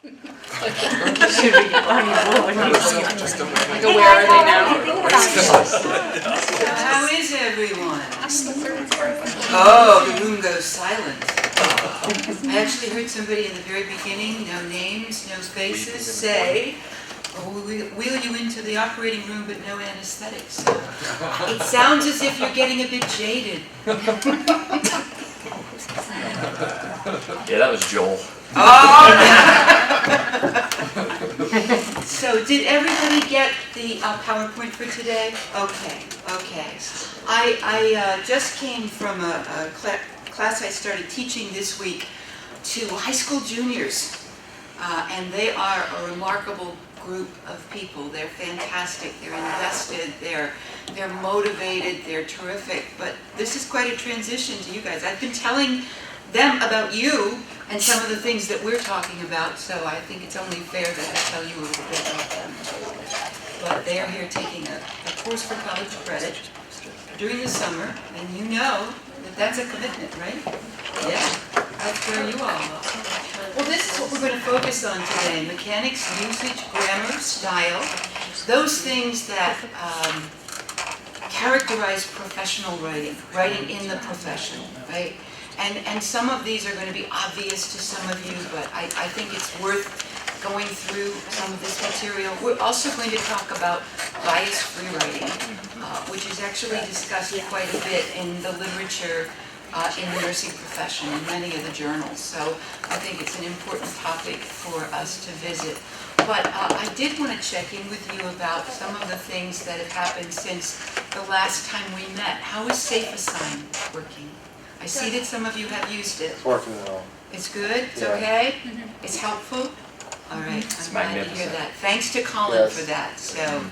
Should be on your board. Like, where are they now? How is everyone? Oh, the room goes silent. I actually heard somebody in the very beginning, no names, no faces, say, "Oh, we'll wheel you into the operating room, but no anesthetics." It sounds as if you're getting a bit jaded. Yeah, that was Joel. Oh! So, did everybody get the PowerPoint for today? Okay. I just came from a class I started teaching this week to high school juniors, and they are a remarkable group of people. They're fantastic, they're invested, they're motivated, they're terrific, but this is quite a transition to you guys. I've been telling them about you and some of the things that we're talking about, so I think it's only fair that I tell you a little bit about them. But they are here taking a course for college credit during the summer, and you know that that's a commitment, right? Yeah, that's where you all are. Well, this is what we're going to focus on today: mechanics, usage, grammar, style, those things that characterize professional writing, writing in the profession, right? And some of these are going to be obvious to some of you, but I think it's worth going through some of this material. We're also going to talk about bias-free writing, which is actually discussed quite a bit in the literature in the nursing profession in many of the journals. So I think it's an important topic for us to visit. But I did want to check in with you about some of the things that have happened since the last time we met. How is SafeAssign working? I see that some of you have used it. It's working well. It's good? It's Yeah. okay? It's helpful? All right, I'm glad to hear that. Thanks to Colin for that. So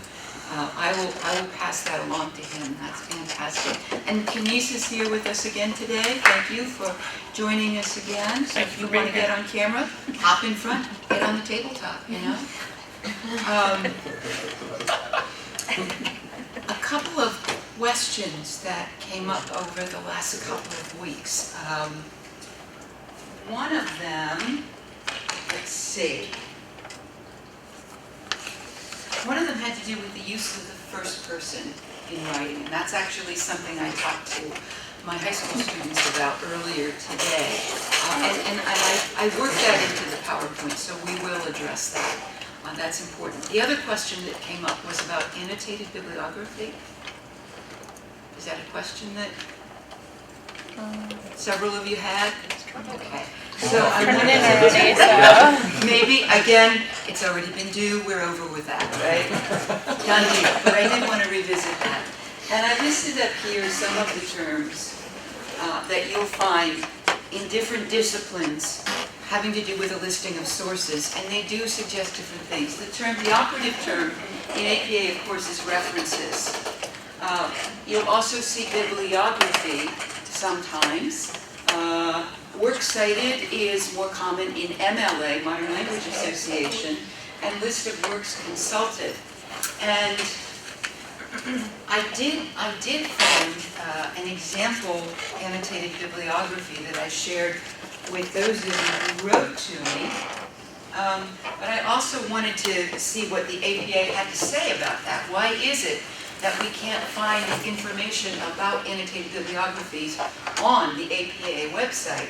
I will pass that along to him. That's fantastic. And Kenise is here with us again today. Thank you for joining us again. So if you want to get on camera, hop in front, get on the tabletop, you know? A couple of questions that came up over the last couple of weeks. One of them, let's see. One of them had to do with the use of the first person in writing, and that's actually something I talked to my high school students about earlier today. And I worked that into the PowerPoint, so we will address that. That's important. The other question that came up was about annotated bibliography. Is that a question that several of you had? Okay. So I wanted to maybe, again, it's already been due, we're over with that, right? Done deal. But I did want to revisit that. And I listed up here some of the terms that you'll find in different disciplines having to do with a listing of sources, and they do suggest different things. The operative term in APA, of course, is references. You'll also see bibliography sometimes. Works cited is more common in MLA, Modern Language Association, and list of works consulted. And I did find an example annotated bibliography that I shared with those of you who wrote to me. But I also wanted to see what the APA had to say about that. Why is it that we can't find information about annotated bibliographies on the APA website?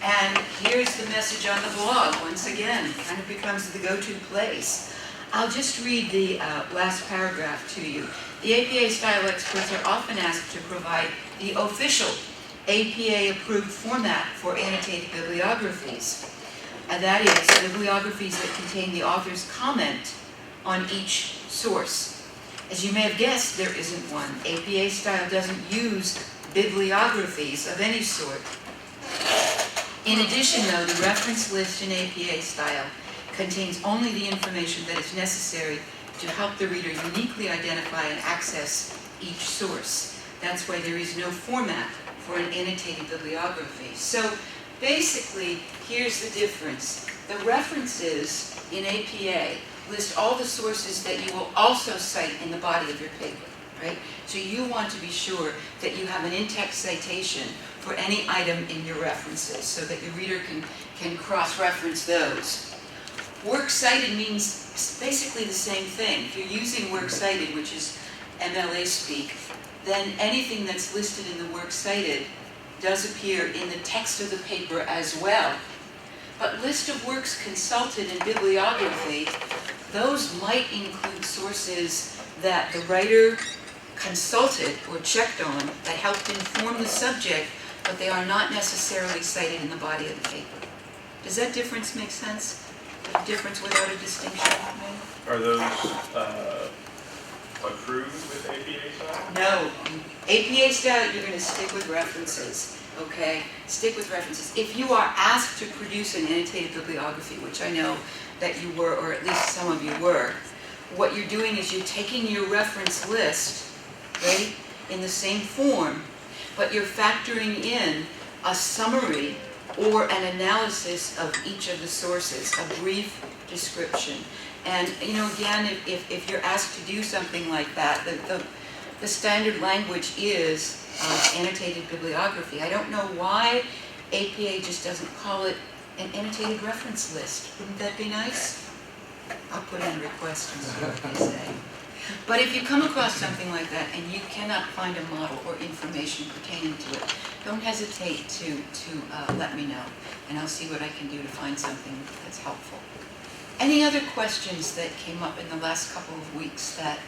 And here's the message on the blog, once again, kind of becomes the go-to place. I'll just read the last paragraph to you. The APA style experts are often asked to provide the official APA-approved format for annotated bibliographies. And that is, bibliographies that contain the author's comment on each source. As you may have guessed, there isn't one. APA style doesn't use bibliographies of any sort. In addition, though, the reference list in APA style contains only the information that is necessary to help the reader uniquely identify and access each source. That's why there is no format for an annotated bibliography. So basically, here's the difference. The references in APA list all the sources that you will also cite in the body of your paper, right? So you want to be sure that you have an in-text citation for any item in your references so that your reader can cross-reference those. Works cited means basically the same thing. If you're using works cited, which is MLA speak, then anything that's listed in the works cited does appear in the text of the paper as well. But list of works consulted in bibliography, those might include sources that the writer consulted or checked on that helped inform the subject, but they are not necessarily cited in the body of the paper. Does that difference make sense? A difference without a distinction? Are those approved with APA style? No. APA style, you're going to stick with references, okay? Stick with references. If you are asked to produce an annotated bibliography, which I know that you were, or at least some of you were, what you're doing is you're taking your reference list, right, in the same form, but you're factoring in a summary or an analysis of each of the sources, a brief description. And, you know, again, if you're asked to do something like that, the standard language is annotated bibliography. I don't know why APA just doesn't call it an annotated reference list. Wouldn't that be nice? I'll put in a request and see what they say. But if you come across something like that and you cannot find a model or information pertaining to it, don't hesitate to let me know, and I'll see what I can do to find something that's helpful. Any other questions that came up in the last couple of weeks that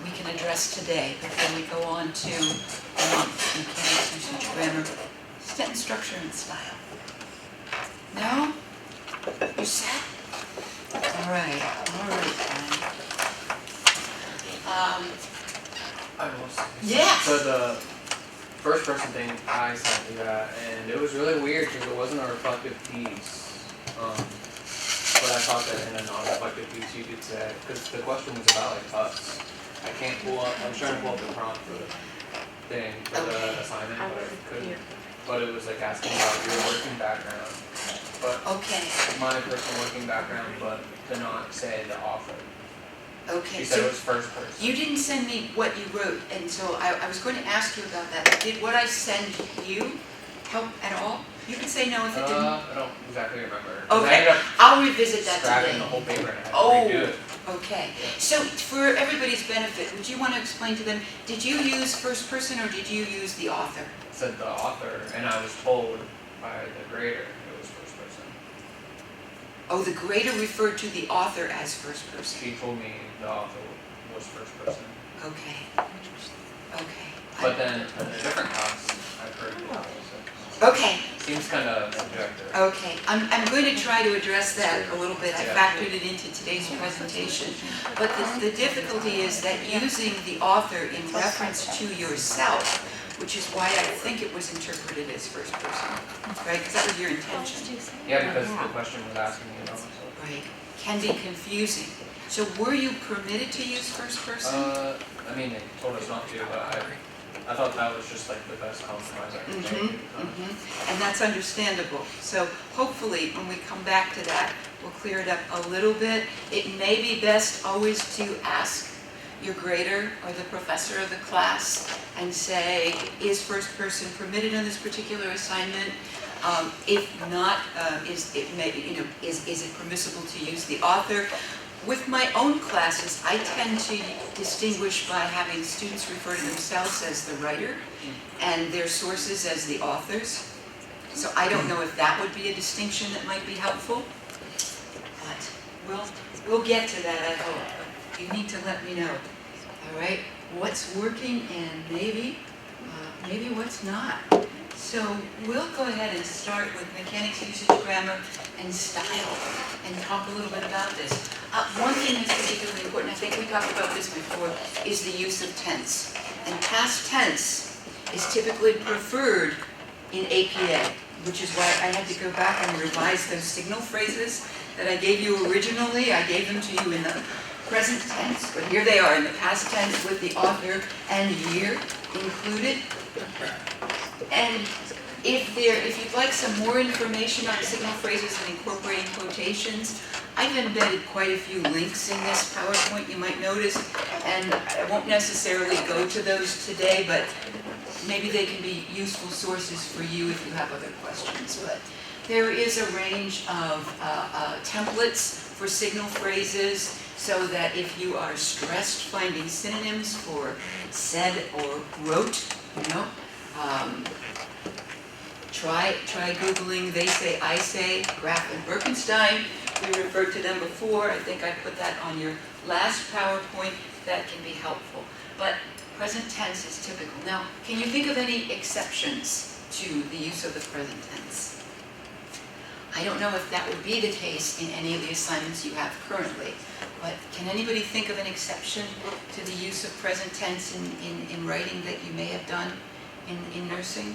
we can address today before we go on to the month, mechanics, usage, grammar, sentence structure, and style? No? You set? All right, then. I will say. Yes. So the first person thing, I sent you that, and it was really weird because it wasn't a reflective piece. But I thought that in a non-reflective piece you could say, because the question was about like us. I can't pull up, I was trying to pull up the prompt for the thing, for the assignment, but I couldn't. But it was like asking about your working background. But Okay. my personal working background, but to not say the author. Okay. She said it was first person. You didn't send me what you wrote, and so I was going to ask you about that. Did what I send you help at all? You can say no if it didn't. I don't exactly remember. 'Cause I Okay, ended up I'll revisit that scrapping today. the whole paper and I had to Oh. redo it. Okay, so for everybody's benefit, would you want to explain to them, did you use first person or did you use the author? It said the author, and I was told by the grader it was first person. Oh, the grader referred to the author as first person. She told me the author was first person. Okay. Okay. But then in a different class, I've heard the opposite. Okay, Seems kind of subjective. okay. I'm going to try to address that a little bit. I Yeah. factored it into today's presentation. But the difficulty is that using the author in reference to yourself, which is why I think it was interpreted as first person, right? Because that was your intention, Yeah, because the question was asking me about myself. right? Can be confusing. So were you permitted to use first person? I mean, they told us not to, but I thought that was just like the best compromise I could make. And that's understandable. So hopefully, when we come back to that, we'll clear it up a little bit. It may be best always to ask your grader or the professor of the class and say, is first person permitted on this particular assignment? If not, is it permissible to use the author? With my own classes, I tend to distinguish by having students refer to themselves as the writer and their sources as the authors. So I don't know if that would be a distinction that might be helpful, but we'll get to that, I hope. But you need to let me know, all right, what's working and maybe what's not. So we'll go ahead and start with mechanics, usage, grammar, and style, and talk a little bit about this. One thing that's particularly important, I think we talked about this before, is the use of tense. And past tense is typically preferred in APA, which is why I had to go back and revise those signal phrases that I gave you originally. I gave them to you in the present tense, but here they are in the past tense with the author and year included. And if you'd like some more information on signal phrases and incorporating quotations, I've embedded quite a few links in this PowerPoint, you might notice, and I won't necessarily go to those today, but maybe they can be useful sources for you if you have other questions. But There is a range of templates for signal phrases so that if you are stressed finding synonyms for said or wrote, try Googling they say, I say, Graff and Birkenstein. We referred to them before. I think I put that on your last PowerPoint. That can be helpful. But present tense is typical. Now, can you think of any exceptions to the use of the present tense? I don't know if that would be the case in any of the assignments you have currently, but can anybody think of an exception to the use of present tense in writing that you may have done in nursing?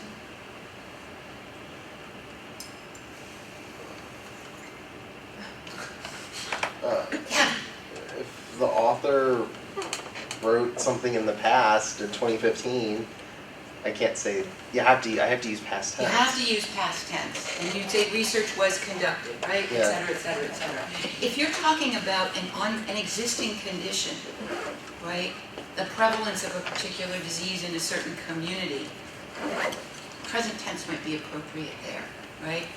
Yeah. If the author wrote something in the past in 2015, I can't say, I have to use past tense. You have to use past tense, and you'd say research was conducted, right? Yeah. Et cetera, et cetera, et cetera. If you're talking about an existing condition, right, the prevalence of a particular disease in a certain community, present tense might be appropriate there, right?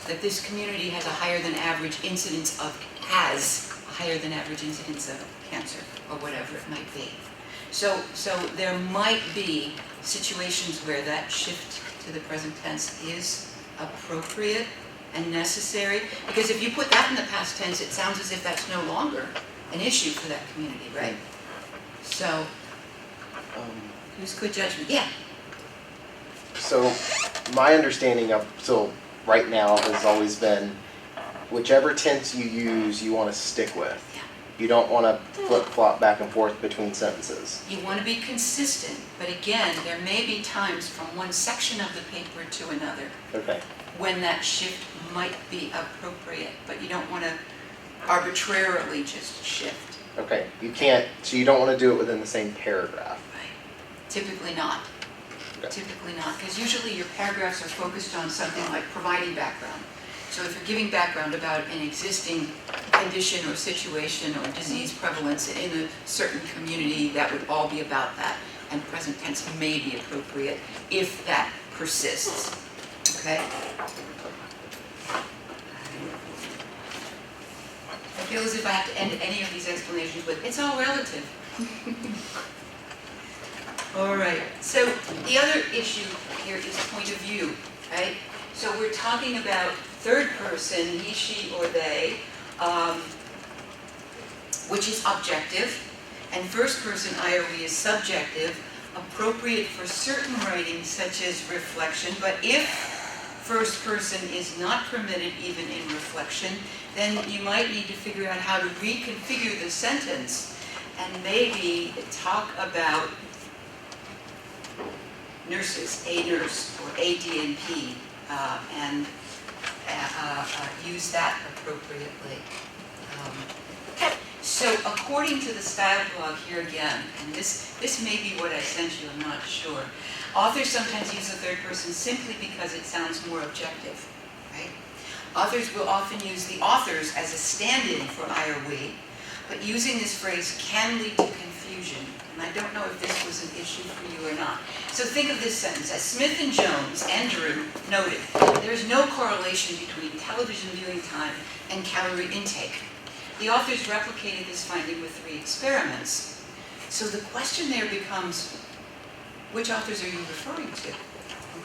That this community has a higher than average incidence of cancer, or whatever it might be. So there might be situations where that shift to the present tense is appropriate and necessary, because if you put that in the past tense, it sounds as if that's no longer an issue for that community, right? So, use good judgment. Yeah. So my understanding up till right now has always been, whichever tense you use, you want to stick with. Yeah. You don't want to flip-flop back and forth between sentences. You want to be consistent, but again, there may be times from one section of the paper to another Okay. when that shift might be appropriate, but you don't want to arbitrarily just shift. Okay. So you don't want to do it within the same paragraph. Right. Typically not. Okay. Typically not, because usually your paragraphs are focused on something like providing background. So if you're giving background about an existing condition or situation or disease prevalence in a certain community, that would all be about that. And present tense may be appropriate if that persists. Okay? I feel as if I have to end any of these explanations with, it's all relative. All right, so the other issue here is point of view, right? So we're talking about third person, he, she, or they, which is objective, and first person, I or we, is subjective, appropriate for certain writings such as reflection, but if first person is not permitted even in reflection, then you might need to figure out how to reconfigure the sentence and maybe talk about nurses, a nurse, or a DNP, and use that appropriately. So according to the style blog here again, and this may be what I sent you, I'm not sure. Authors sometimes use the third person simply because it sounds more objective, right? Authors will often use the authors as a stand-in for I or we, but using this phrase can lead to confusion. And I don't know if this was an issue for you or not. So think of this sentence. As Smith and Jones, Andrew, noted, there is no correlation between television viewing time and calorie intake. The authors replicated this finding with 3 experiments. So the question there becomes, which authors are you referring to?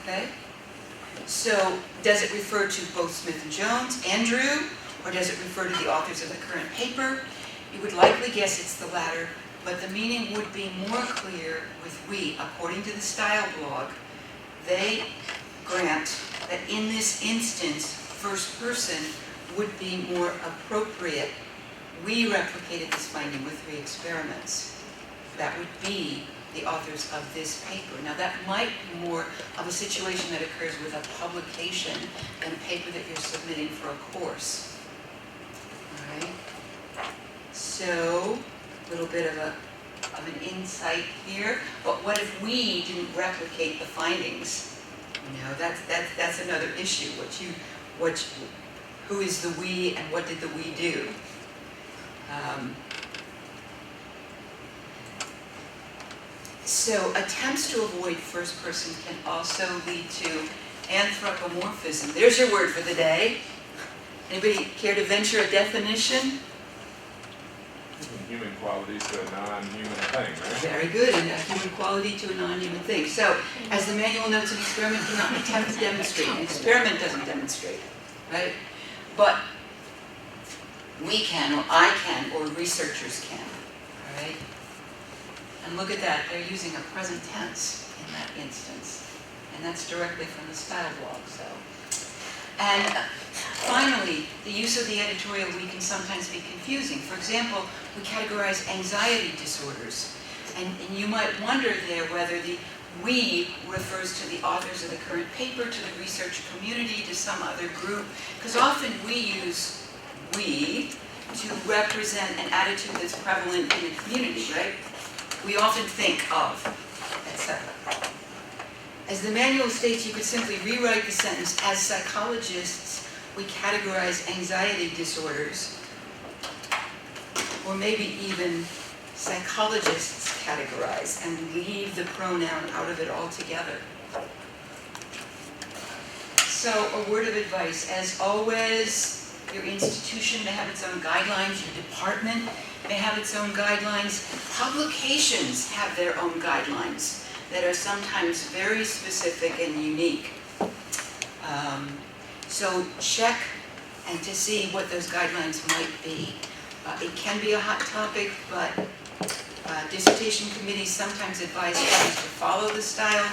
Okay? So does it refer to both Smith and Jones, Andrew, or does it refer to the authors of the current paper? You would likely guess it's the latter, but the meaning would be more clear with we. According to the style blog, they grant that in this instance, first person would be more appropriate. We replicated this finding with 3 experiments. That would be the authors of this paper. Now that might be more of a situation that occurs with a publication than a paper that you're submitting for a course. All right? So, a little bit of an insight here, but what if we didn't replicate the findings? You know, that's another issue. Who is the we and what did the we do? So attempts to avoid first person can also lead to Anthropomorphism. There's your word for the day. Anybody care to venture a definition? Human qualities to a non-human thing, right? Very good, and a human quality to a non-human thing. So, as the manual notes, an experiment cannot attempt to demonstrate. An experiment doesn't demonstrate, right? But we can, or I can, or researchers can, all right? And look at that, they're using a present tense in that instance. And that's directly from the style blog, so. And finally, the use of the editorial we can sometimes be confusing. For example, we categorize anxiety disorders. And you might wonder there whether the we refers to the authors of the current paper, to the research community, to some other group. Because often we use we to represent an attitude that's prevalent in the community, right? We often think of, etc. As the manual states, you could simply rewrite the sentence, as psychologists, we categorize anxiety disorders, or maybe even psychologists categorize and leave the pronoun out of it altogether. So a word of advice, as always, your institution may have its own guidelines, your department may have its own guidelines, publications have their own guidelines that are sometimes very specific and unique. So check and to see what those guidelines might be. It can be a hot topic, but dissertation committees sometimes advise students to follow the style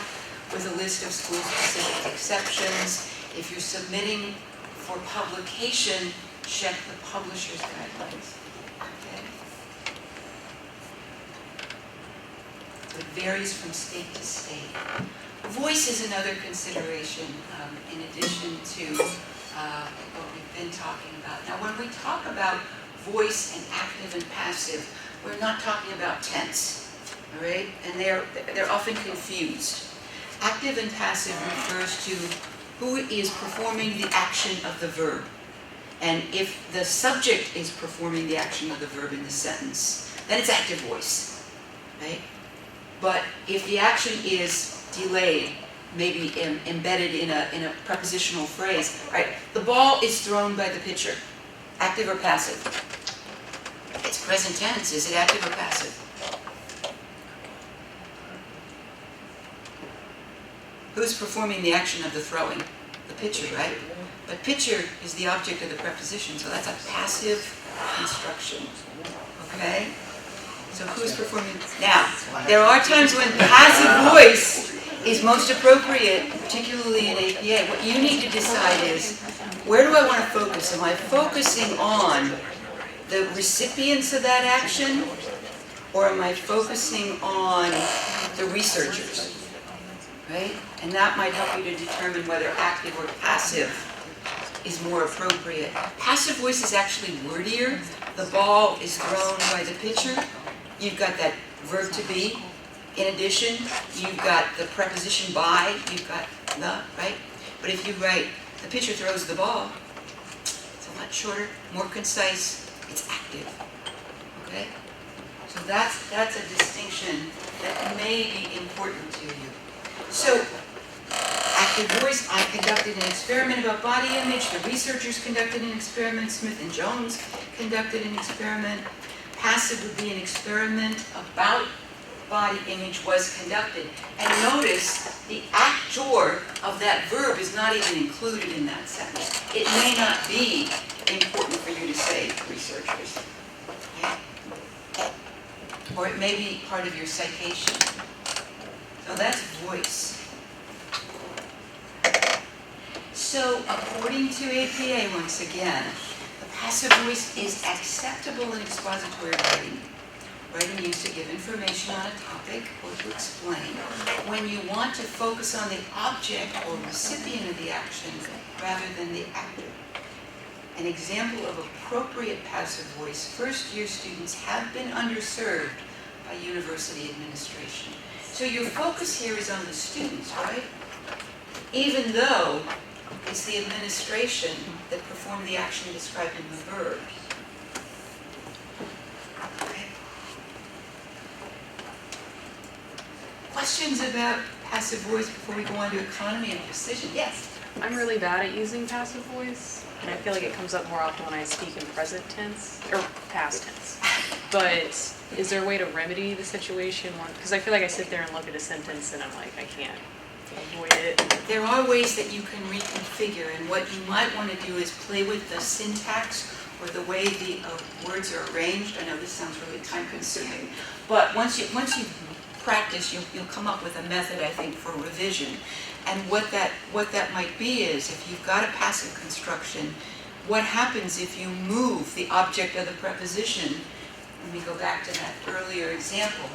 with a list of school-specific exceptions. If you're submitting for publication, check the publisher's guidelines. Okay? It varies from state to state. Voice is another consideration in addition to what we've been talking about. Now, when we talk about voice and active and passive, we're not talking about tense, all right? And they're often confused. Active and passive refers to who is performing the action of the verb. And if the subject is performing the action of the verb in the sentence, then it's active voice, right? But if the action is delayed, maybe embedded in a prepositional phrase, right? The ball is thrown by the pitcher. Active or passive? It's present tense. Is it active or passive? Who's performing the action of the throwing? The pitcher, right? But pitcher is the object of the preposition, so that's a passive construction. Okay? So who's performing? Now, there are times when passive voice is most appropriate, particularly in APA. What you need to decide is, where do I want to focus? Am I focusing on the recipients of that action, or am I focusing on the researchers? Right? And that might help you to determine whether active or passive is more appropriate. Passive voice is actually wordier. The ball is thrown by the pitcher. You've got that verb to be. In addition, you've got the preposition by, you've got the, right? But if you write, the pitcher throws the ball, it's a lot shorter, more concise, it's active, okay? So that's a distinction that may be important to you. So, active voice, I conducted an experiment about body image, the researchers conducted an experiment, Smith and Jones conducted an experiment. Passive would be an experiment about body image was conducted. And notice the actor of that verb is not even included in that sentence. It may not be important for you to say researchers. Okay? Or it may be part of your citation. So that's voice. So according to APA, once again, the passive voice is acceptable in expository writing. Writing used to give information on a topic or to explain when you want to focus on the object or recipient of the action rather than the actor. An example of appropriate passive voice, first-year students have been underserved by university administration. So your focus here is on the students, right? Even though it's the administration that performed the action described in the verb. Okay. Questions about passive voice before we go on to economy and precision? Yes? I'm really bad at using passive voice, and I feel like it comes up more often when I speak in present tense, or past tense. But is there a way to remedy the situation? Because I feel like I sit there and look at a sentence and I'm like, I can't avoid it. There are ways that you can reconfigure, and what you might want to do is play with the syntax or the way the words are arranged. I know this sounds really time-consuming, but once you practice, you'll come up with a method, I think, for revision. And what that might be is, if you've got a passive construction, what happens if you move the object of the preposition? Let me go back to that earlier example.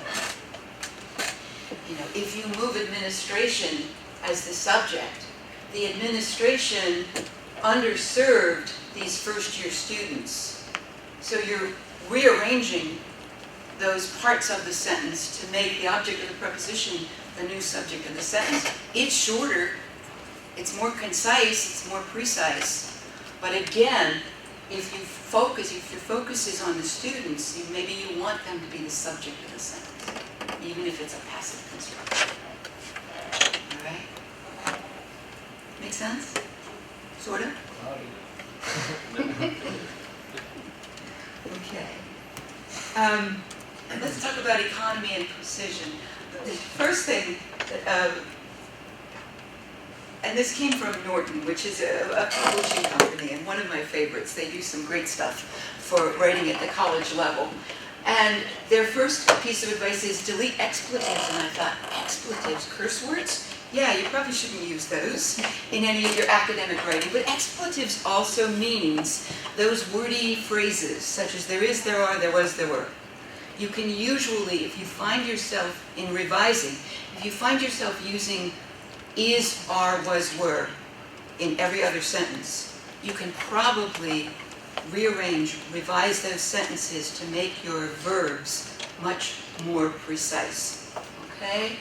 If you move administration as the subject, the administration underserved these first-year students. So you're rearranging those parts of the sentence to make the object of the preposition the new subject of the sentence. It's shorter, it's more concise, it's more precise. But again, if your focus is on the students, maybe you want them to be the subject of the sentence, even if it's a passive construction. All right? Make sense? Sort of? Okay. Let's talk about economy and precision. The first thing, and this came from Norton, which is a publishing company, and one of my favorites. They do some great stuff for writing at the college level. And their first piece of advice is delete expletives. And I thought, expletives, curse words? Yeah, you probably shouldn't use those in any of your academic writing. But expletives also means those wordy phrases, such as there is, there are, there was, there were. You can usually, if you find yourself in revising, if you find yourself using is, are, was, were in every other sentence, you can probably revise those sentences to make your verbs much more precise. Okay?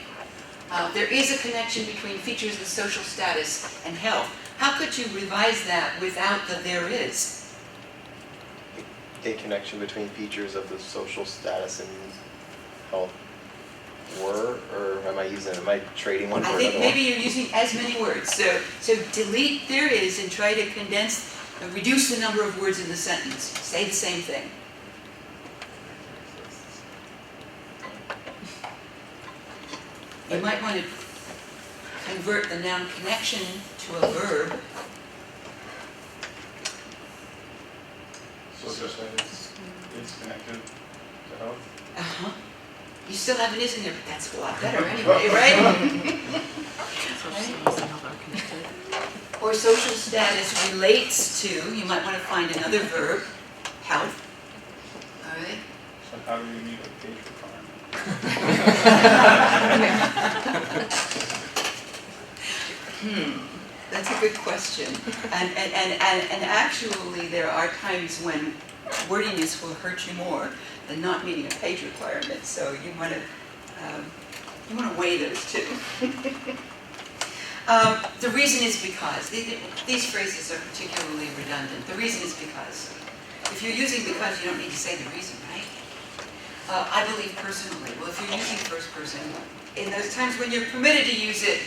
There is a connection between features of social status and health. How could you revise that without the there is? A connection between features of the social status and health were, or am I trading one for I another think maybe you're using as many words. So delete there is and try to condense, reduce the number of words in the sentence. Say the same thing. You might want to convert the noun connection to a verb. So just say it's connected to health. Uh-huh. You still have an is in there, but that's a lot better anyway, right? Or social status relates to, you might want to find another verb, health. All right? So how do we meet a page requirement? That's a good question. And actually there are times when wordiness will hurt you more than not meeting a page requirement. So you want to weigh those two. The reason is because these phrases are particularly redundant. The reason is because. If you're using because, you don't need to say the reason, right? I believe personally. Well, if you're using first person, in those times when you're permitted to use it,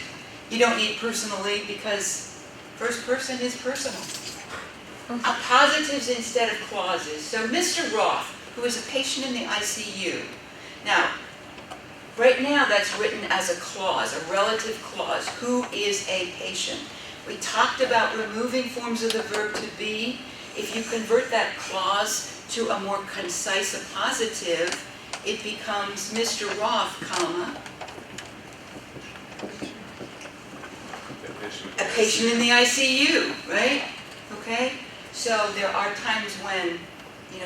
you don't need personally because first person is personal. Positives instead of clauses. So Mr. Roth, who is a patient in the ICU. Now, right now that's written as a clause, a relative clause. Who is a patient? We talked about removing forms of the verb to be. If you convert that clause to a more concise appositive, it becomes Mr. Roth, comma, a patient in the ICU, right? Okay? So there are times when,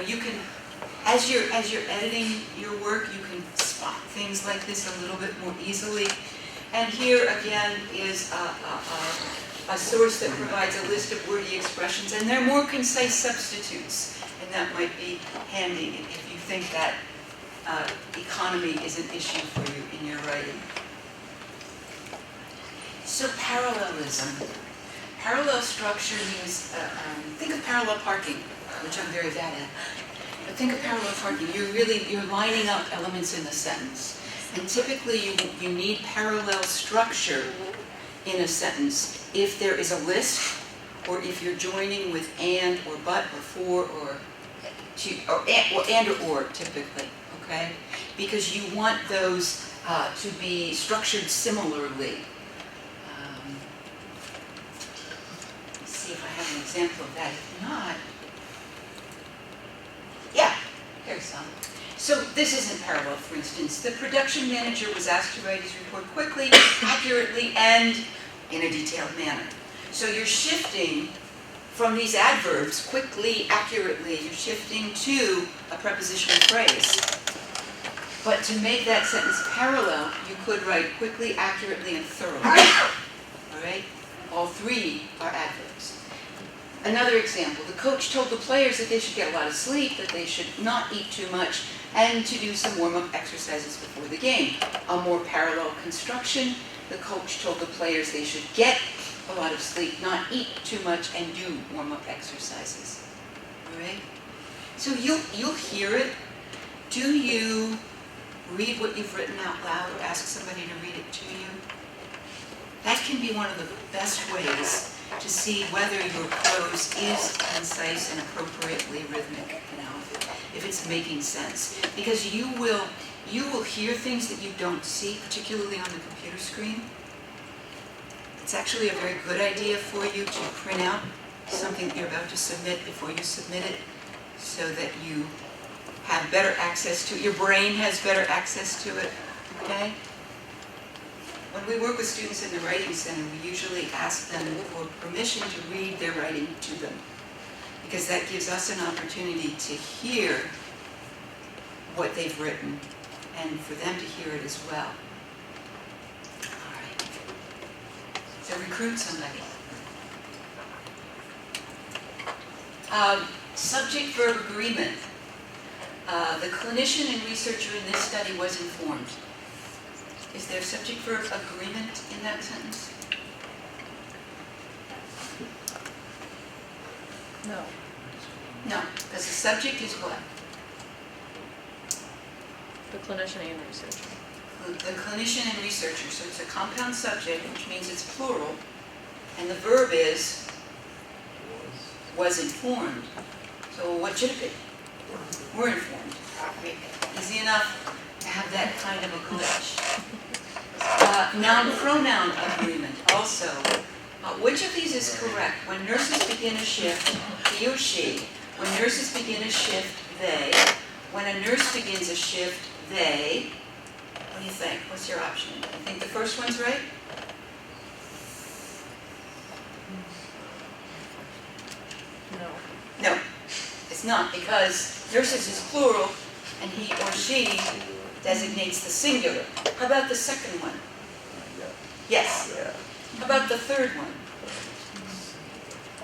you can, as you're editing your work, you can spot things like this a little bit more easily. And here again is a source that provides a list of wordy expressions, and they're more concise substitutes. And that might be handy if you think that economy is an issue for you in your writing. So parallelism. Parallel structure means, think of parallel parking, which I'm very bad at. But think of parallel parking. You're lining up elements in the sentence. And typically you need parallel structure in a sentence if there is a list, or if you're joining with and or but or for or to, and or typically, okay? Because you want those to be structured similarly. Let's see if I have an example of that. If not, yeah, here's some. So this isn't parallel, for instance. The production manager was asked to write his report quickly, accurately, and in a detailed manner. So you're shifting from these adverbs, quickly, accurately, you're shifting to a prepositional phrase. But to make that sentence parallel, you could write quickly, accurately, and thoroughly. All right? All three are adverbs. Another example, the coach told the players that they should get a lot of sleep, that they should not eat too much, and to do some warm-up exercises before the game. A more parallel construction, the coach told the players they should get a lot of sleep, not eat too much, and do warm-up exercises. All right? So you'll hear it. Do you read what you've written out loud or ask somebody to read it to you? That can be one of the best ways to see whether your prose is concise and appropriately rhythmic, if it's making sense. Because you will hear things that you don't see, particularly on the computer screen. It's actually a very good idea for you to print out something that you're about to submit before you submit it, so that you have better access to it. Your brain has better access to it, okay? When we work with students in the Writing Center, we usually ask them for permission to read their writing to them, because that gives us an opportunity to hear what they've written and for them to hear it as well. All right. So recruit somebody. Subject-verb agreement. The clinician and researcher in this study was informed. Is there subject-verb agreement in that sentence? No. No, because the subject is what? The clinician and researcher. The clinician and researcher. So it's a compound subject, which means it's plural, and the verb is was informed. So what should it be? Were informed. Okay. Easy enough to have that kind of a glitch. Noun-pronoun agreement also. Which of these is correct? When nurses begin a shift, he or she. When nurses begin a shift, they. When a nurse begins a shift, they. What do you think? What's your option? You think the first one's right? No. No, it's not, because nurses is plural, and he or she designates the singular. How about the second one? Yes. Yeah. How about the third one?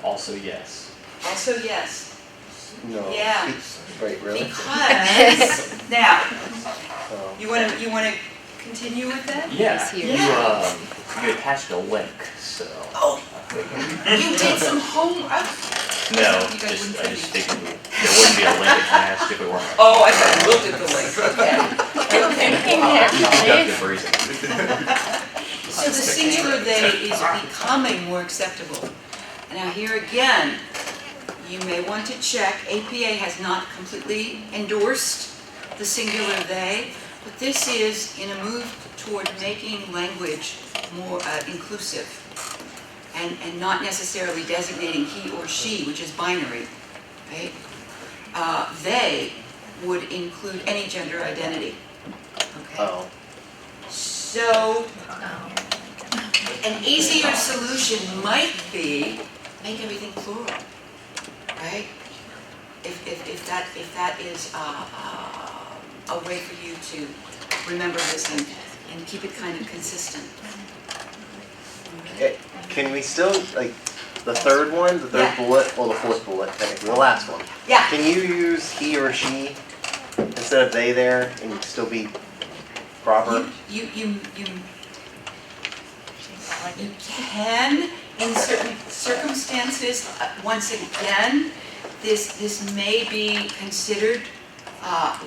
Also yes. Also yes. No. Yeah. Wait, really? Because now, Oh. you want to continue with that? Yeah, here. you attached a link, so. Oh, you did some homework. No, You guys just, wouldn't I say just me. figured there wouldn't be a link attached if it weren't. Oh, I thought you looked at the link. Okay. Deductive reason. So the singular they is becoming more acceptable. Now here again, you may want to check, APA has not completely endorsed the singular they, but this is in a move toward making language more inclusive and not necessarily designating he or she, which is binary, right? They would include any gender identity, okay? Oh. So, an easier solution might be make everything plural, right? If that is a way for you to remember this and keep it kind of consistent. Okay. Can we still, like, the third one, the third Yeah. bullet, well, the fourth bullet, technically, the last one. Yeah. Can you use he or she instead of they there and still be proper? You can, in certain circumstances, once again, this may be considered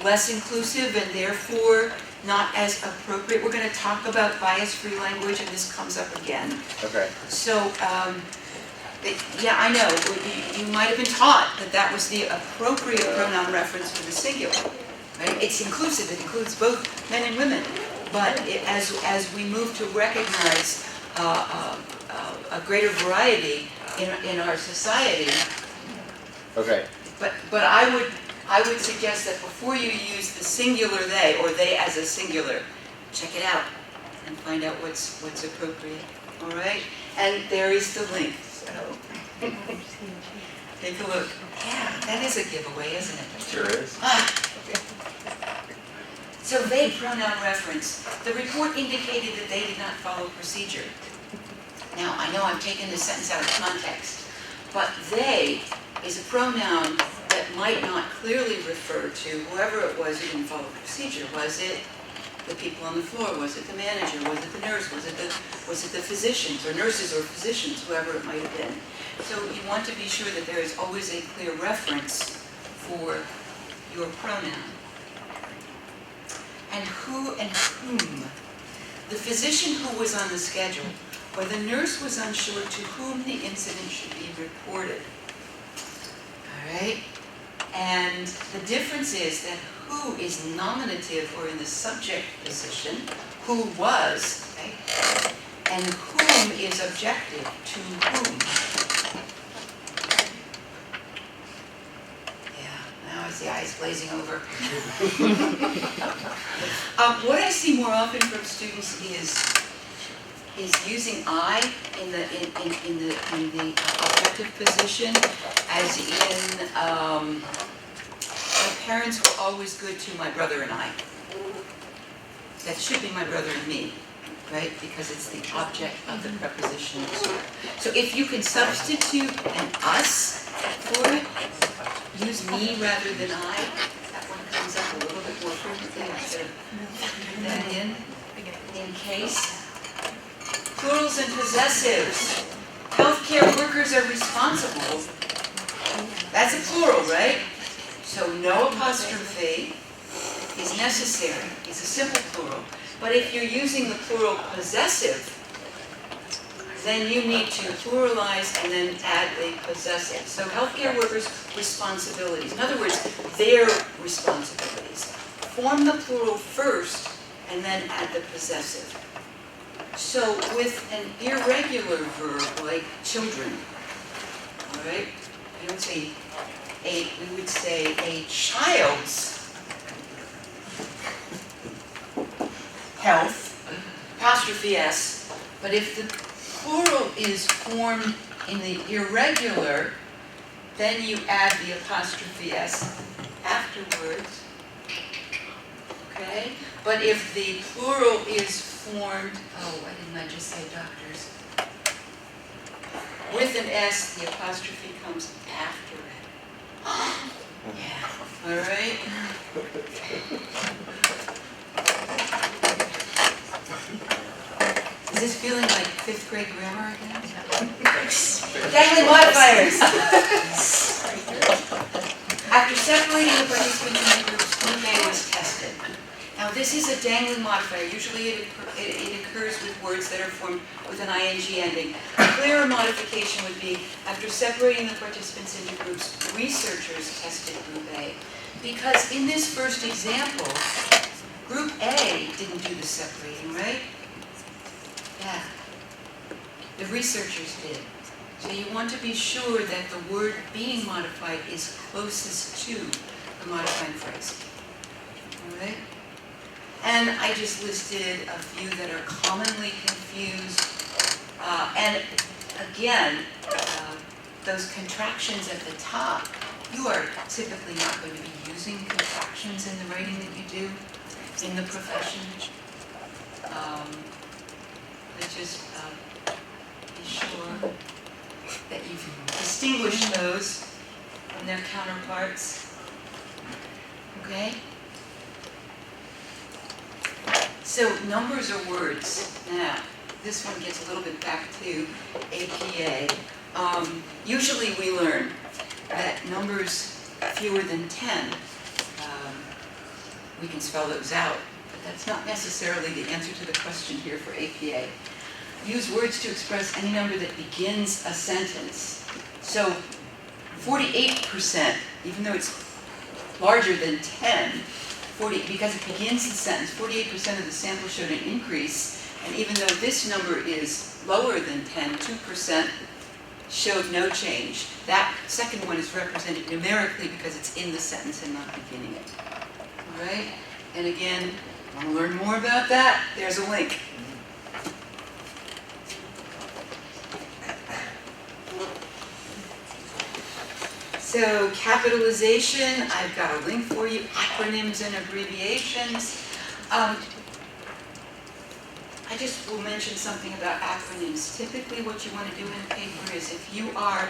less inclusive, and therefore not as appropriate. We're gonna talk about bias-free language, and this comes up again. Okay. So, yeah, I know, you might have been taught that that was the appropriate pronoun reference for the singular, right? It's inclusive, it includes both men and women, but as we move to recognize a greater variety in our society, Okay. but I would suggest that before you use the singular they, or they as a singular, check it out and find out what's appropriate, all right? And there is the link, so take a look. Yeah, that is a giveaway, isn't it? Sure is. So they pronoun reference. The report indicated that they did not follow procedure. Now, I know I'm taking this sentence out of context, but they is a pronoun that might not clearly refer to whoever it was who didn't follow procedure. Was it the people on the floor? Was it the manager? Was it the nurse? Was it the physicians or nurses or physicians, whoever it might have been? So you want to be sure that there is always a clear reference for your pronoun. And who and whom. The physician who was on the schedule, or the nurse was unsure to whom the incident should be reported. All right? And the difference is that who is nominative or in the subject position, who was, okay? And whom is objective, to whom. Yeah, now I see eyes glazing over. What I see more often from students is using I in the objective position, as in my parents were always good to my brother and I. That should be my brother and me, right? Because it's the object of the preposition. So if you can substitute an us for it, use me rather than I, that one comes up a little bit more frequently. I should have factored that in case. Plurals and possessives. Healthcare workers are responsible. That's a plural, right? So no apostrophe is necessary. It's a simple plural. But if you're using the plural possessive, then you need to pluralize and then add the possessive. So healthcare workers' responsibilities. In other words, their responsibilities. Form the plural first and then add the possessive. So with an irregular verb like children, all right, we would say a child's health, apostrophe S, but if the plural is formed in the irregular, then you add the apostrophe S afterwards, okay? But if the plural is formed, oh, why didn't I just say doctors? With an S, the apostrophe comes after it. Yeah, all right? Is this feeling like 5th grade grammar again? Dangling modifiers. After separating the participants into groups, group A was tested. Now this is a dangling modifier. Usually it occurs with words that are formed with an ing ending. A clearer modification would be, after separating the participants into groups, researchers tested group A. Because in this first example, group A didn't do the separating, right? Yeah. The researchers did. So you want to be sure that the word being modified is closest to the modifying phrase. All right? And I just listed a few that are commonly confused. And again, those contractions at the top, you are typically not going to be using contractions in the writing that you do in the profession. But just be sure that you've distinguished those from their counterparts. Okay? So numbers are words. Now, this one gets a little bit back to APA. Usually we learn that numbers fewer than 10, we can spell those out, but that's not necessarily the answer to the question here for APA. Use words to express any number that begins a sentence. So 48%, even though it's larger than 10, because it begins the sentence, 48% of the sample showed an increase, and even though this number is lower than 10, 2% showed no change. That second one is represented numerically because it's in the sentence and not beginning it. All right? And again, want to learn more about that? There's a link. So capitalization, I've got a link for you, acronyms and abbreviations. I just will mention something about acronyms. Typically what you want to do in a paper is if you are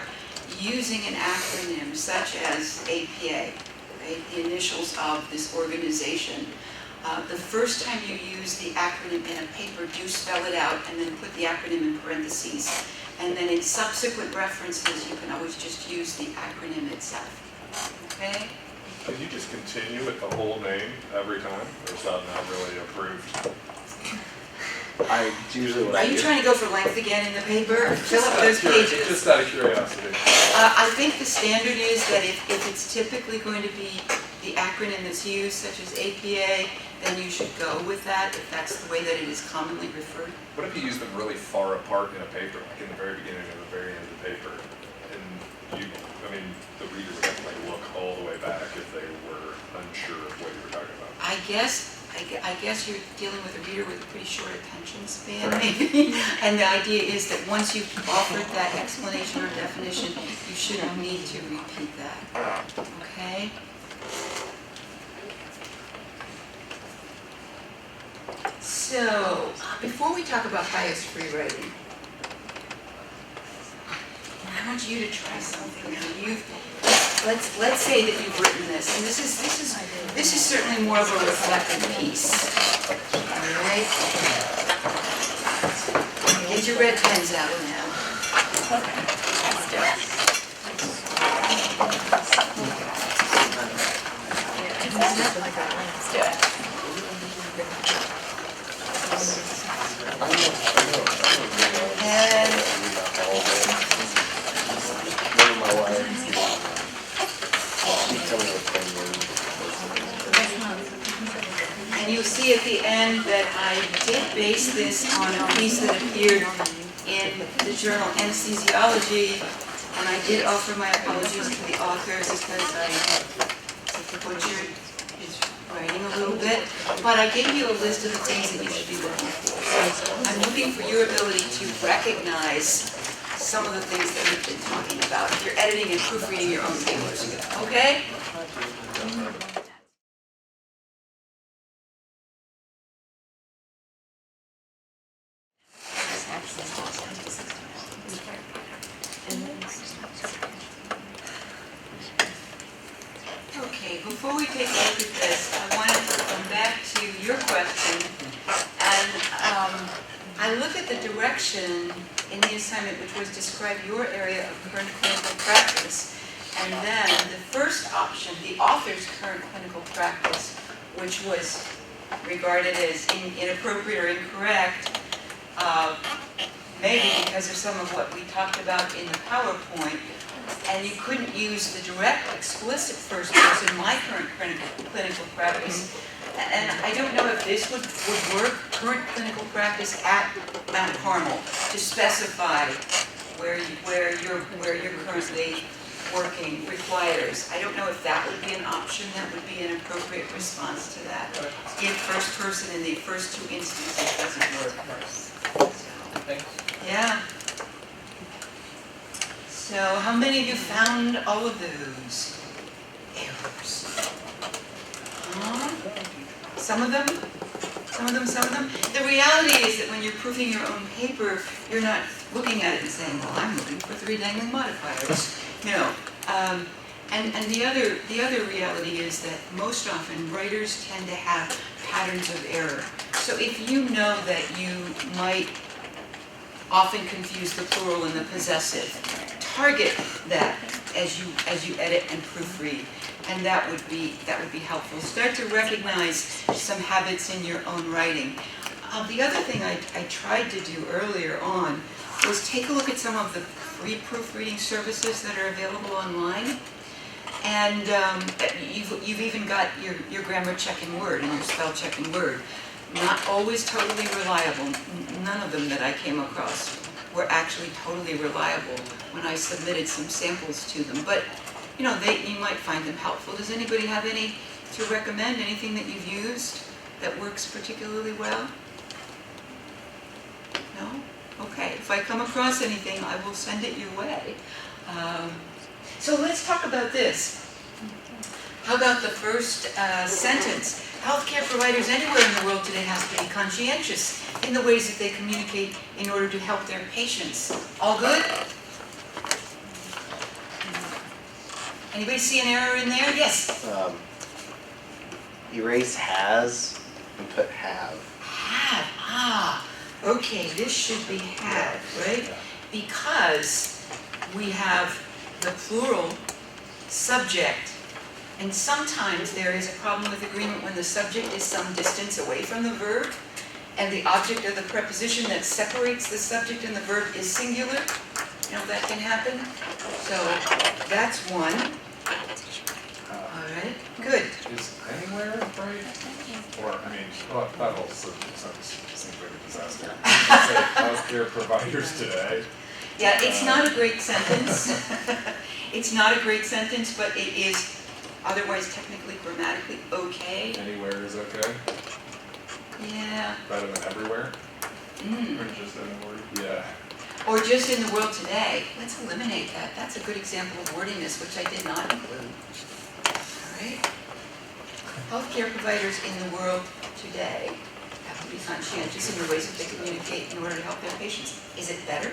using an acronym such as APA, right, the initials of this organization, the first time you use the acronym in a paper, do spell it out and then put the acronym in parentheses. And then in subsequent references, you can always just use the acronym itself. Okay? Can you just continue with the whole name every time, or is that not really approved? I usually what Are I you do. trying to go for length again in the paper? Fill up those pages. Just out of curiosity. I think the standard is that if it's typically going to be the acronym that's used, such as APA, then you should go with that if that's the way that it is commonly referred. What if you use them really far apart in a paper, like in the very beginning and the very end of the paper? And the reader would have to like look all the way back if they were unsure of what you were talking about. I guess you're dealing with a reader with a pretty short attention span, maybe. And the idea is that once you've offered that explanation or definition, you shouldn't need to repeat that. Okay? So, before we talk about highest free writing, I want you to try something. Let's say that you've written this, and this is certainly more of a reflective piece. All right? Get your red pens out now. Let's do it. Let's do it. And My wife. She told me what thing And you'll see at the end that I did base this on a piece that appeared in the journal Anesthesiology, and I did offer my apologies to the author because I butchered his writing a little bit, but I gave you a list of the things that you should be looking for. So I'm looking for your ability to recognize some of the things that we've been talking about if you're editing and proofreading your own papers, okay? Okay, before we take a look at this, I wanted to come back to your question. And I look at the direction in the assignment which was describe your area of current clinical practice. And then the first option, the author's current clinical practice, which was regarded as inappropriate or incorrect, maybe because of some of what we talked about in the PowerPoint, and you couldn't use the direct, explicit first person, my current clinical practice. And I don't know if this would work, current clinical practice at Mount Carmel, to specify where you're currently working requires. I don't know if that would be an option, that would be an appropriate response to that. If first person in the first two instances doesn't work. Thanks. Yeah. So how many of you found all of those errors? Some of them? The reality is that when you're proofing your own paper, you're not looking at it and saying, well, I'm looking for 3 dangling modifiers. No. And the other reality is that most often writers tend to have patterns of error. So if you know that you might often confuse the plural and the possessive, target that as you edit and proofread, and that would be helpful. Start to recognize some habits in your own writing. The other thing I tried to do earlier on was take a look at some of the free proofreading services that are available online. And you've even got your grammar check in Word and your spell check in Word. Not always totally reliable. None of them that I came across were actually totally reliable when I submitted some samples to them. But you know, you might find them helpful. Does anybody have any to recommend? Anything that you've used that works particularly well? No? Okay. If I come across anything, I will send it your way. So let's talk about this. How about the first sentence? Healthcare providers anywhere in the world today have to be conscientious in the ways that they communicate in order to help their patients. All good? Anybody see an error in there? Yes? Erase has and put have. Have. Okay, this should be have, right? Because we have the plural subject, and sometimes there is a problem with agreement when the subject is some distance away from the verb, and the object of the preposition that separates the subject and the verb is singular. You know, that can happen. So that's one. All right, good. Is anywhere right? Or, I mean, well, that whole sentence seems like a disaster. Say healthcare providers today. Yeah, it's not a great sentence. It's not a great sentence, but it is otherwise technically, grammatically okay. Anywhere is okay? Yeah. Better than everywhere? Mm. Or just anywhere? Yeah. Or just in the world today. Let's eliminate that. That's a good example of wordiness, which I did not include. All right. Healthcare providers in the world today have to be conscientious in the ways that they communicate in order to help their patients. Is it better?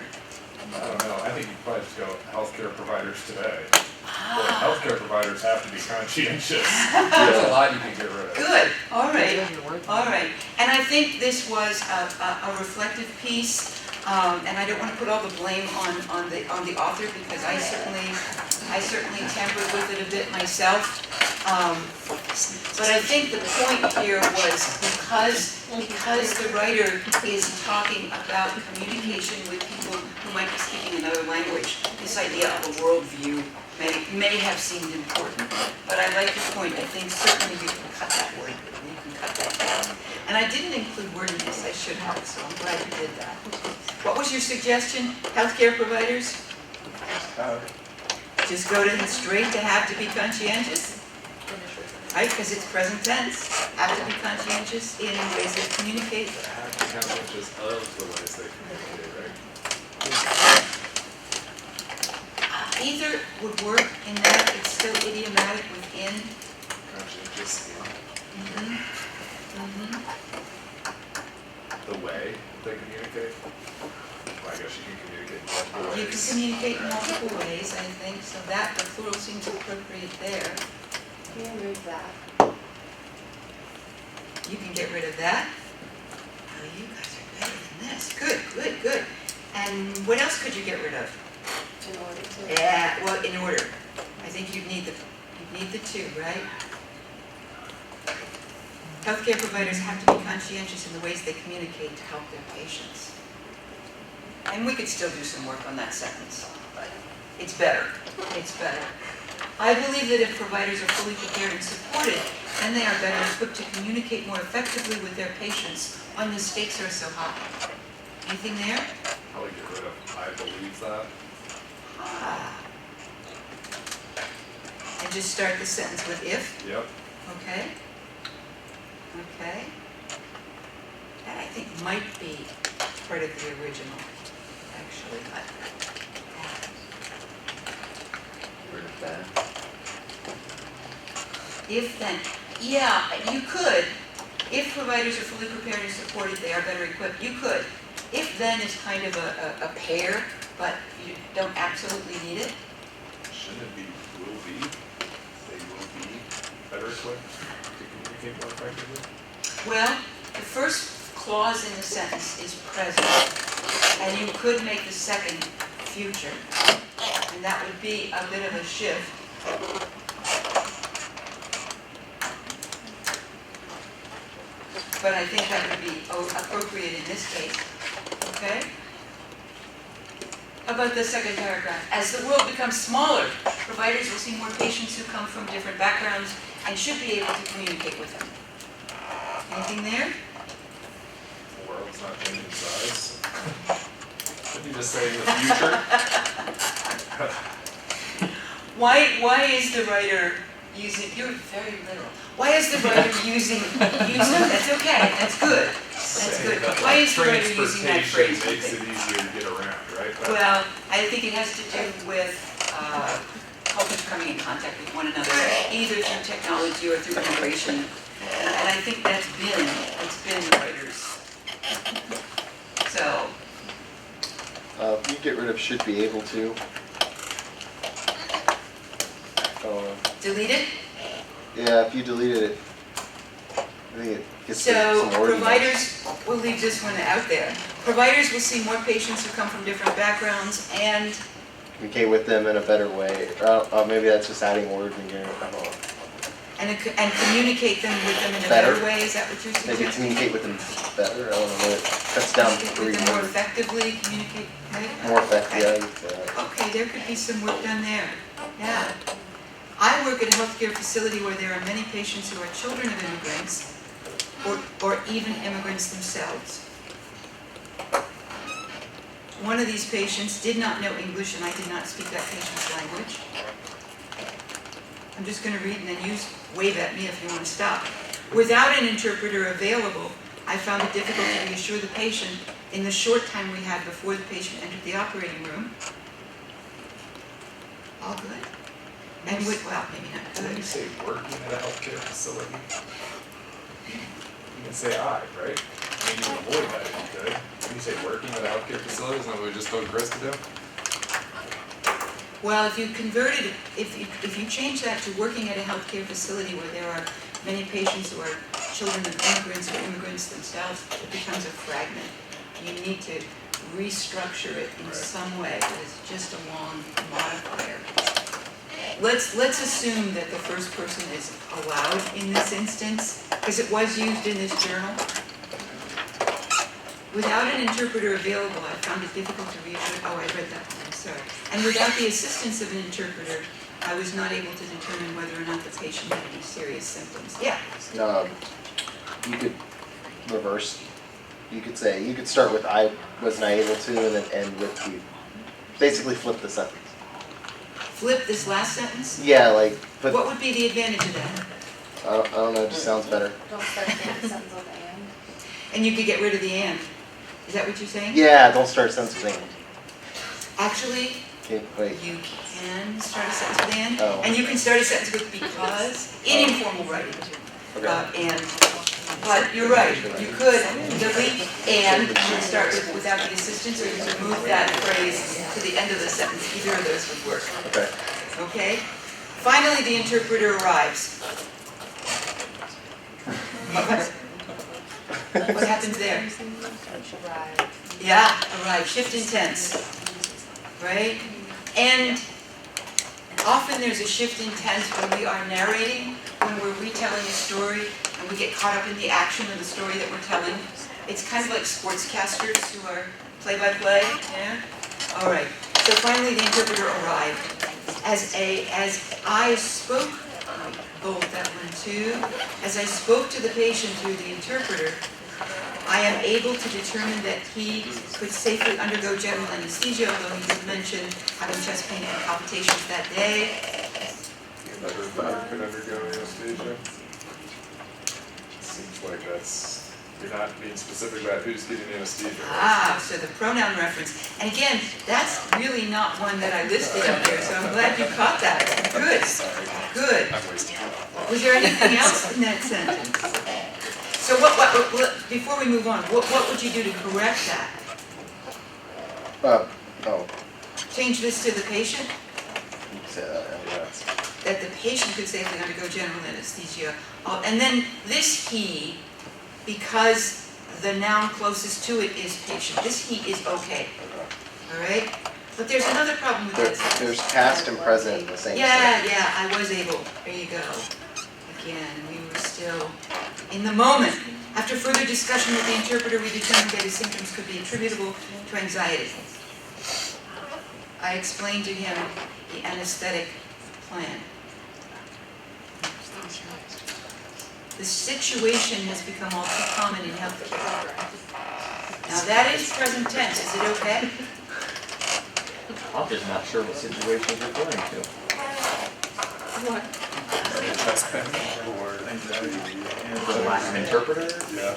I don't know. I think you probably just go healthcare providers today. Well, Ah, healthcare providers have to be conscientious. There's a lot you can get rid of. good. All right. All right. And I think this was a reflective piece. And I don't want to put all the blame on the author, because I certainly tampered with it a bit myself. But I think the point here was because the writer is talking about communication with people who might be speaking another language, this idea of a worldview may have seemed important. But I like your point. I think certainly you can cut that word. You can cut that down. And I didn't include wordiness. I should have, so I'm glad you did that. What was your suggestion? Healthcare providers? Just go straight to have to be conscientious? Right, because it's present tense. Have to be conscientious in ways they communicate. Have to be conscientious of the ways they communicate, right? Either would work in that. It's still idiomatic within. Conscientious in Mhm. Mhm. the way they communicate. Well, I guess you can communicate in multiple ways. You can communicate in multiple ways, I think, so that the plural seems appropriate there. Can you move that? You can get rid of that. Oh, you guys are better than this. Good, good, good. And what else could you get rid of? In order to. Yeah, well, in order. I think you'd need the two, right? Healthcare providers have to be conscientious in the ways they communicate to help their patients. And we could still do some work on that sentence, but it's better. It's better. I believe that if providers are fully prepared and supported, then they are better equipped to communicate more effectively with their patients when the stakes are so high. Anything there? Probably get rid of I believe that. Ah. And just start the sentence with if. Yep. Okay. Okay. That I think might be part of the original, actually. Rid of that. If then, yeah, you could. If providers are fully prepared and supported, they are better equipped. You could. If then is kind of a pair, but you don't absolutely need it. Shouldn't it be will be? They will be better equipped to communicate more effectively? Well, the first clause in the sentence is present, and you could make the second future. and that would be a bit of a shift. But I think that would be appropriate in this case, okay? How about the second paragraph? As the world becomes smaller, providers will see more patients who come from different backgrounds and should be able to communicate with them. Anything there? The world's not changing size. Didn't you just say in the future? Why is the writer using, you're very literal. Why is the writer using, that's okay, that's good. That's good. Why is the writer using that phrase? Transportation makes it easier to get around, right? Well, I think it has to do with cultures coming in contact with one another, either through technology or through immigration. And I think it's been the writers. So, You get rid of should be able to. delete it. Yeah, if you deleted it, I think it gets So, some wording. providers, we'll leave this one out there. Providers will see more patients who come from different backgrounds and, Communicate with them in a better way. Maybe that's just adding words and getting, I don't know. and communicate with them in a Better. better way, is that what you're Maybe suggesting? communicate with them better, I don't know, it cuts down Communicate three with them more words. effectively, communicate, right? More effective, yeah, you could say that. Okay, there could be some work done there, yeah. I work at a healthcare facility where there are many patients who are children of immigrants or even immigrants themselves. One of these patients did not know English and I did not speak that patient's language. I'm just going to read and then wave at me if you want to stop. Without an interpreter available, I found it difficult to reassure the patient in the short time we had before the patient entered the operating room. All good? And well, maybe not When you good. say working at a healthcare facility, you can say I, right? I mean, you can avoid that if you could. When you say working at a healthcare facility, isn't that what we just told Chris to do? Well, if you converted it, if you change that to working at a healthcare facility where there are many patients who are children of immigrants or immigrants themselves, it becomes a fragment. You need to restructure it in some way that is just a long modifier. Let's assume that the first person is allowed in this instance, because it was used in this journal. Without an interpreter available, I found it difficult to reassure, I read that one, I'm sorry. And without the assistance of an interpreter, I was not able to determine whether or not the patient had any serious symptoms. Yeah, You could reverse, you could start with I was not able to and then end with you. Basically flip the sentence. flip this last sentence. Yeah, like, but What would be the advantage of that? I don't know, it just sounds better. Don't start the sentence with and. And you could get rid of the and. Is that what you're saying? Yeah, don't start sentences with and. Actually, Okay, wait. you can start a sentence with and, Oh. and you can start a sentence with because in informal writing. Okay. And, but you're right, you could delete and start with without the assistance, or you could move that phrase to the end of the sentence. Either of those would work. Okay. Okay? Finally, the interpreter arrives. What happens there? Right. Yeah, arrive, shift in tense, right? And often there's a shift in tense when we are narrating, when we're retelling a story, and we get caught up in the action of the story that we're telling. It's kind of like sportscasters who are play-by-play, yeah? All right, so finally the interpreter arrived. As I spoke, bold that one too, as I spoke to the patient through the interpreter, I am able to determine that he could safely undergo general anesthesia, although he did mention having chest pain and palpitations that day. Another fact could undergo anesthesia. Seems like you're not being specific about who's getting anesthesia. Ah, so the pronoun reference. And again, that's really not one that I listed up there, so I'm glad you caught that. Good, good. I'm wasting time. Was there anything else in that sentence? So before we move on, what would you do to correct that? Oh, Change this to the patient? you can say that, yeah. That the patient could safely undergo general anesthesia. And then this he, because the noun closest to it is patient. This he is okay, all right? But there's another problem with that sentence. There's past and present in the same Yeah, sentence. I was able, there you go. Again, we were still in the moment. After further discussion with the interpreter, we determined that his symptoms could be attributable to anxiety. I explained to him the anesthetic plan. The situation has become all too common in healthcare. Now that is present tense, is it okay? I'm just not sure what situation you're referring to. Chest pain or anxiety. The lack of interpreter, Yeah.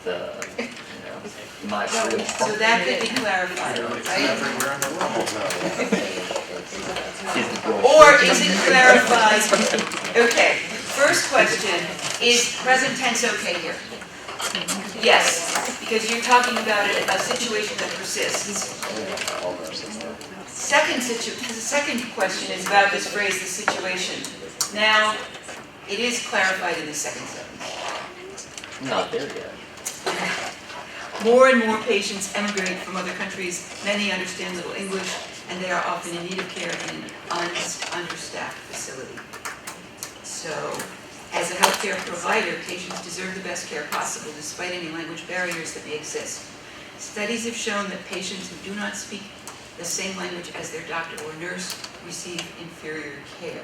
the, my real So that could be clarified, It's right? everywhere in the world. Or is it clarified? Okay, first question, is present tense okay here? Yes, because you're talking about a situation that persists. All nurses are. The second question is about this phrase, the situation. Now, it is clarified in the second sentence. Not there yet. More and more patients emigrate from other countries. Many understand little English, and they are often in need of care in an understaffed facility. So, as a healthcare provider, patients deserve the best care possible despite any language barriers that may exist. Studies have shown that patients who do not speak the same language as their doctor or nurse receive inferior care.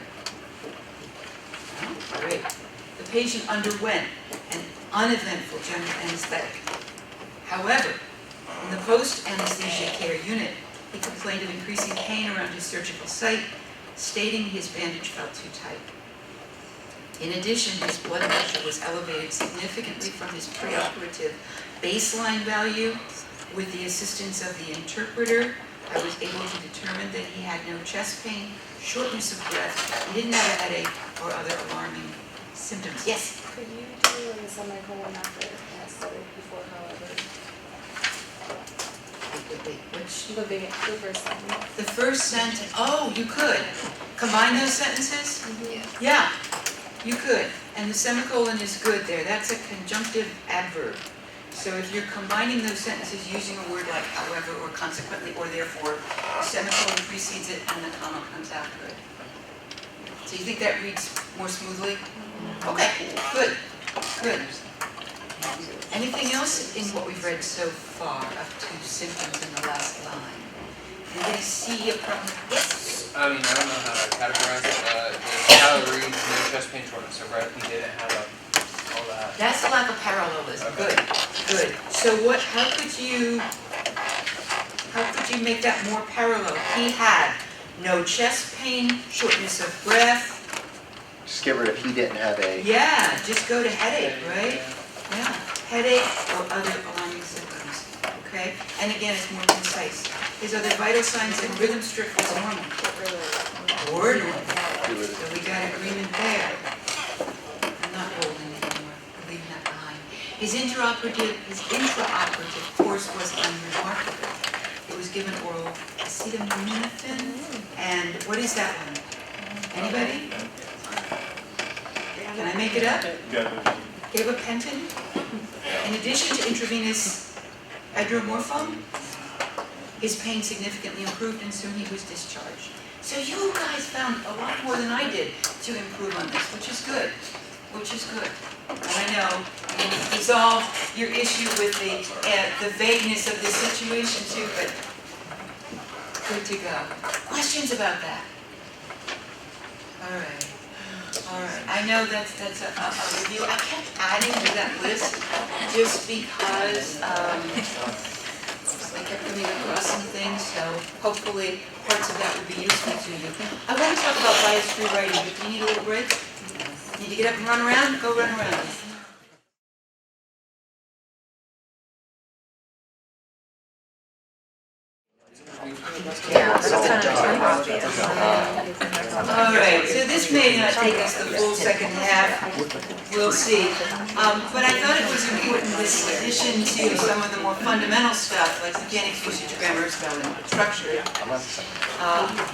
Great. The patient underwent an uneventful general anesthetic. However, in the post-anesthesia care unit, he complained of increasing pain around his surgical site, stating his bandage felt too tight. In addition, his blood pressure was elevated significantly from his preoperative baseline value. With the assistance of the interpreter, I was able to determine that he had no chest pain, shortness of breath, he didn't have a headache or other alarming symptoms. Yes? Could you do a semicolon after anesthetic before however? Wait, which? The first sentence. The first sentence, oh, you could. Combine those sentences? Yeah. Yeah, you could. And the semicolon is good there. That's a conjunctive adverb. So if you're combining those sentences using a word like however or consequently or therefore, the semicolon precedes it and the comma comes after it. So you think that reads more smoothly? Okay, good, good. Anything else in what we've read so far up to symptoms in the last line? Anybody see a problem? Yes? I mean, I don't know how to categorize it, how it reads, no chest pain, shortness of breath, he didn't have all that. That's a lack of parallelism. Okay. Good, good. So how could you make that more parallel? He had no chest pain, shortness of breath. Just get rid of he didn't have a. Yeah, just go to headache, right? Yeah, headache or other alarming symptoms, okay? And again, it's more concise. His other vital signs and rhythm strip was normal. Or normal. So we got agreement there. I'm not holding it anymore, I'm leaving that behind. His intraoperative course was unremarkable. It was given oral acetaminophen, and what is that one? Anybody? Can I make it up? Gabapentin? In addition to intravenous hydromorphone, his pain significantly improved and soon he was discharged. So you guys found a lot more than I did to improve on this, which is good, which is good. And I know you resolve your issue with the vagueness of the situation too, but good to go. Questions about that? All right. All right, I know that's a review. I kept adding to that list just because I kept coming across some things, so hopefully parts of that would be useful to you. I want to talk about bias-free writing, but do you need a little break? Need to get up and run around? Go run around. Yeah, that's kind of obvious. All right, so this may not take us the full second half, we'll see. But I thought it was important that in addition to some of the more fundamental stuff, like mechanics, usage, grammar, spelling, structure,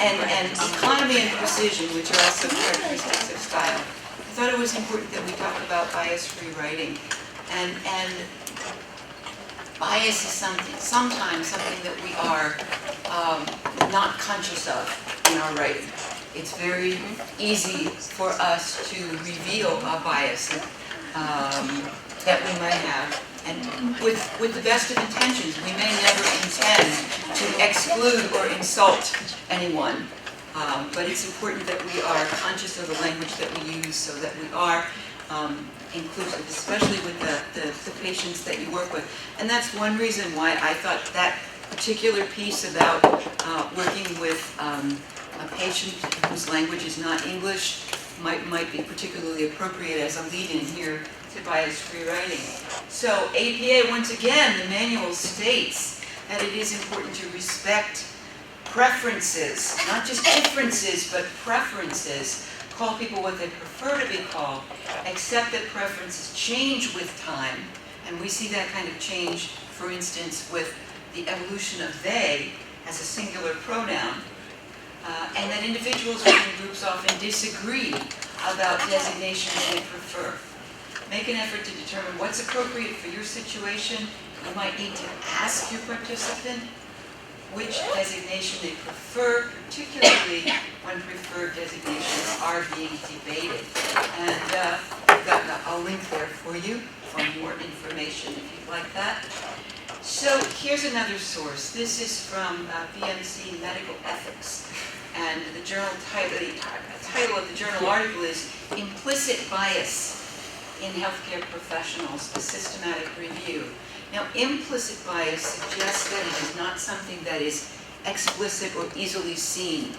and economy and precision, which are also characteristics of style, I thought it was important that we talk about bias-free writing. And bias is sometimes something that we are not conscious of in our writing. It's very easy for us to reveal a bias that we might have. And with the best of intentions, we may never intend to exclude or insult anyone. But it's important that we are conscious of the language that we use so that we are inclusive, especially with the patients that you work with. And that's one reason why I thought that particular piece about working with a patient whose language is not English might be particularly appropriate as a lead-in here to bias-free writing. So APA, once again, the manual states that it is important to respect preferences, not just differences, but preferences. Call people what they prefer to be called, accept that preferences change with time, and we see that kind of change, for instance, with the evolution of they as a singular pronoun, and that individuals within groups often disagree about designations they prefer. Make an effort to determine what's appropriate for your situation. You might need to ask your participant which designation they prefer, particularly when preferred designations are being debated. And I've got a link there for you for more information if you'd like that. So here's another source. This is from BMC Medical Ethics. And the title of the journal article is Implicit Bias in Healthcare Professionals, a Systematic Review. Now, implicit bias suggests that it is not something that is explicit or easily seen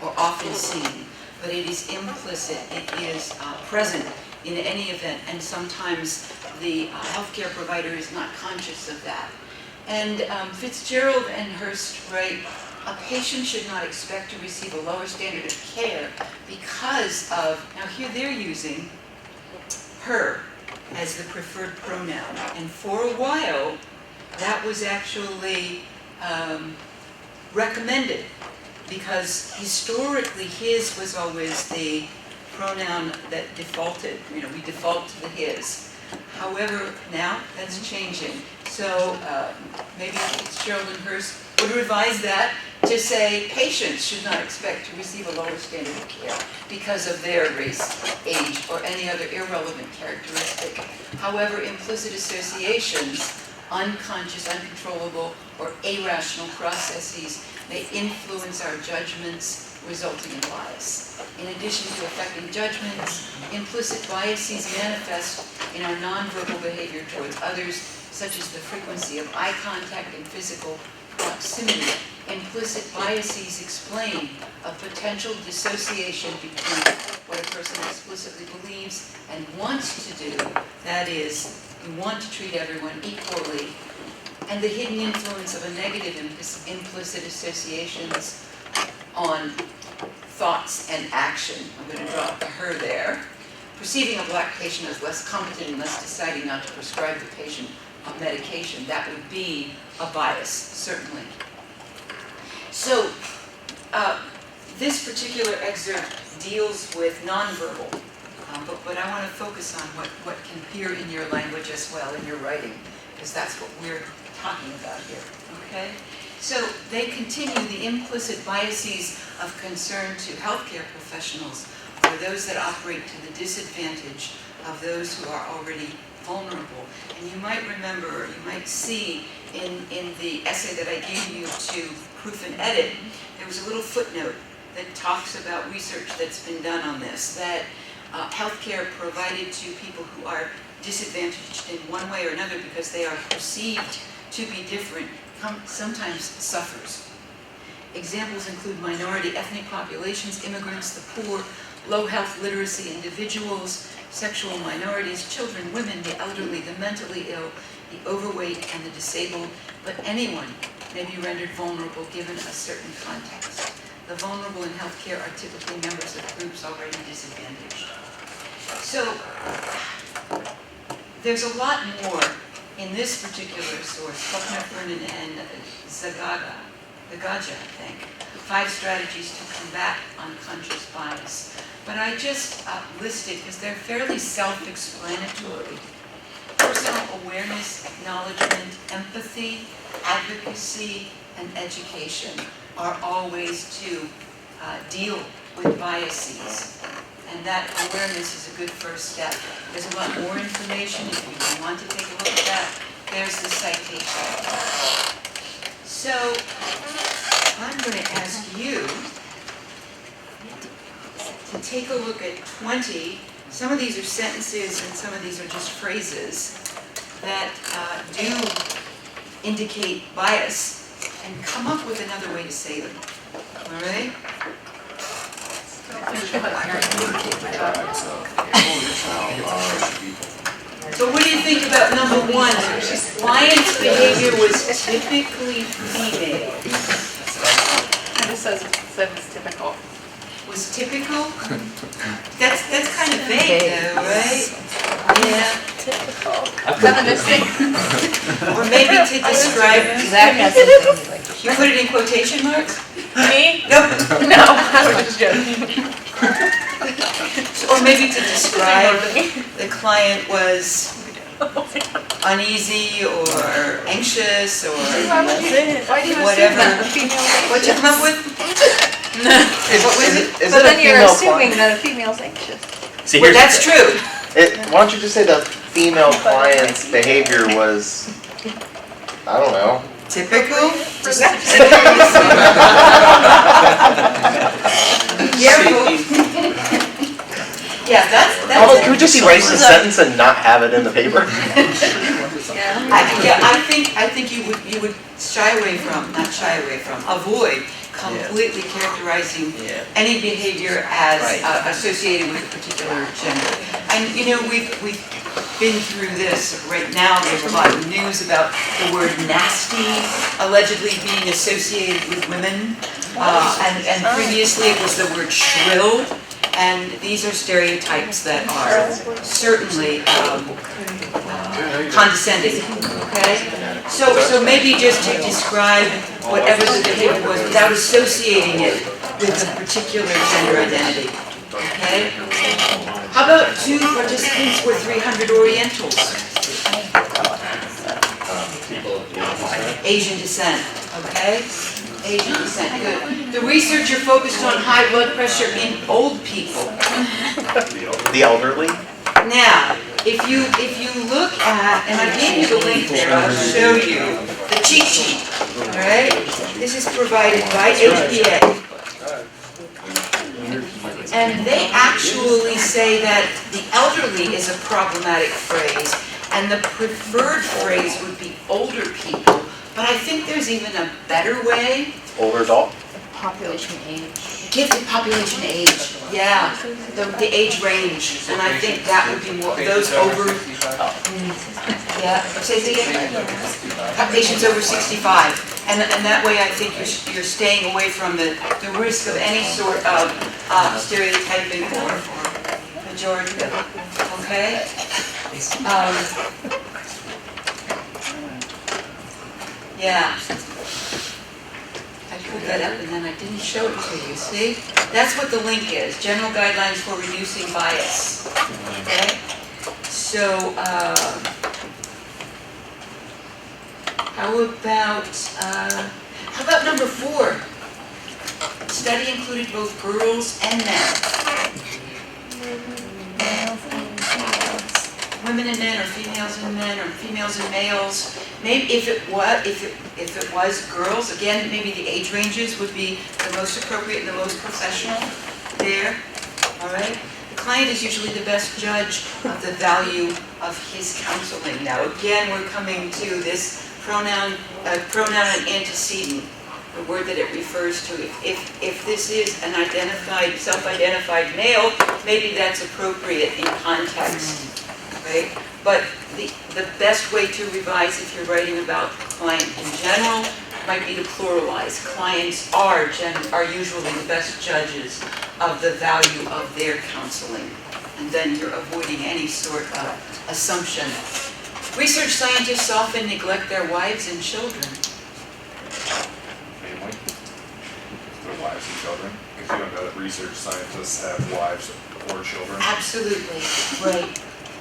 or often seen, but it is implicit. It is present in any event, and sometimes the healthcare provider is not conscious of that. And Fitzgerald and Hurst write, a patient should not expect to receive a lower standard of care because of, now here they're using her as the preferred pronoun. And for a while, that was actually recommended because historically his was always the pronoun that defaulted. You know, we default to the his. However, now that's changing. So maybe Fitzgerald and Hurst would revise that to say patients should not expect to receive a lower standard of care because of their race, age, or any other irrelevant characteristic. However, implicit associations, unconscious, uncontrollable, or irrational processes may influence our judgments, resulting in bias. In addition to affecting judgments, implicit biases manifest in our nonverbal behavior towards others, such as the frequency of eye contact and physical proximity. Implicit biases explain a potential dissociation between what a person explicitly believes and wants to do, that is, you want to treat everyone equally, and the hidden influence of a negative implicit associations on thoughts and action. I'm going to drop the her there. Perceiving a black patient as less competent and thus deciding not to prescribe the patient a medication, that would be a bias, certainly. So, this particular excerpt deals with nonverbal, but I want to focus on what can appear in your language as well, in your writing, because that's what we're talking about here, okay? So they continue the implicit biases of concern to healthcare professionals are those that operate to the disadvantage of those who are already vulnerable. And you might remember, or you might see in the essay that I gave you to proof and edit, there was a little footnote that talks about research that's been done on this, that healthcare provided to people who are disadvantaged in one way or another because they are perceived to be different sometimes suffers. Examples include minority ethnic populations, immigrants, the poor, low health literacy individuals, sexual minorities, children, women, the elderly, the mentally ill, the overweight, and the disabled, but anyone may be rendered vulnerable given a certain context. The vulnerable in healthcare are typically members of groups already disadvantaged. So, there's a lot more in this particular source, Faulkner, Vernon, and Zagaja, I think, 5 strategies to combat unconscious bias. But I just listed, because they're fairly self-explanatory. Personal awareness, acknowledgement, empathy, advocacy, and education are all ways to deal with biases. And that awareness is a good first step. There's a lot more information if you want to take a look at that. There's the citation. So I'm going to ask you to take a look at 20. Some of these are sentences and some of these are just phrases that do indicate bias, and come up with another way to say them. All right? So what do you think about number 1? Client's behavior was typically female. It just says it's typical. Was typical? That's kind of vague though, right? Yeah. Feministic. Or maybe to describe, you put it in quotation marks? Me? No. No, I was just joking. Or maybe to describe the client was uneasy or anxious or whatever. What'd you come up with? What was it? Is But it a then you're female assuming client? that a female's anxious. See, Well, here's that's true. Why don't you just say the female client's behavior was, I don't know. Typical? Yeah, that's. Although, can we just erase the sentence and not have it in the paper? I think you would avoid completely characterizing any behavior as associated with a particular gender. And we've been through this right now. There's a lot of news about the word nasty allegedly being associated with women, and previously it was the word shrill. And these are stereotypes that are certainly condescending, okay? So maybe just to describe whatever the behavior was without associating it with a particular gender identity, okay? How about 2 participants were 300 Orientals? Asian descent, okay? Asian descent, good. The researcher focused on high blood pressure in old people. The elderly? Now, if you look at, and I gave you the link there, I'll show you the cheat sheet, all right? This is provided by HPA. And they actually say that the elderly is a problematic phrase, and the preferred phrase would be older people. But I think there's even a better way. Older adult? Population age. Give the population age, yeah, the age range, and I think that would be more, those over, yeah, say it again? Patients over 65, and that way I think you're staying away from the risk of any sort of stereotyping or pejorative, okay? Yeah. I pulled that up and then I didn't show it to you, see? That's what the link is, General Guidelines for Reducing Bias, okay? So, how about number 4? Study included both girls and men. Women and men, or females and men, or females and males. Maybe if it was girls, again, maybe the age ranges would be the most appropriate and the most professional there. All right. The client is usually the best judge of the value of his counseling. Now, again, we're coming to this pronoun and antecedent, the word that it refers to. If this is an self-identified male, maybe that's appropriate in context. Right? But the best way to revise if you're writing about client in general might be to pluralize. Clients are usually the best judges of the value of their counseling. And then you're avoiding any sort of assumption. Research scientists often neglect their wives and children. Family, their wives and children. Because you don't know that research scientists have wives or children. Absolutely, right.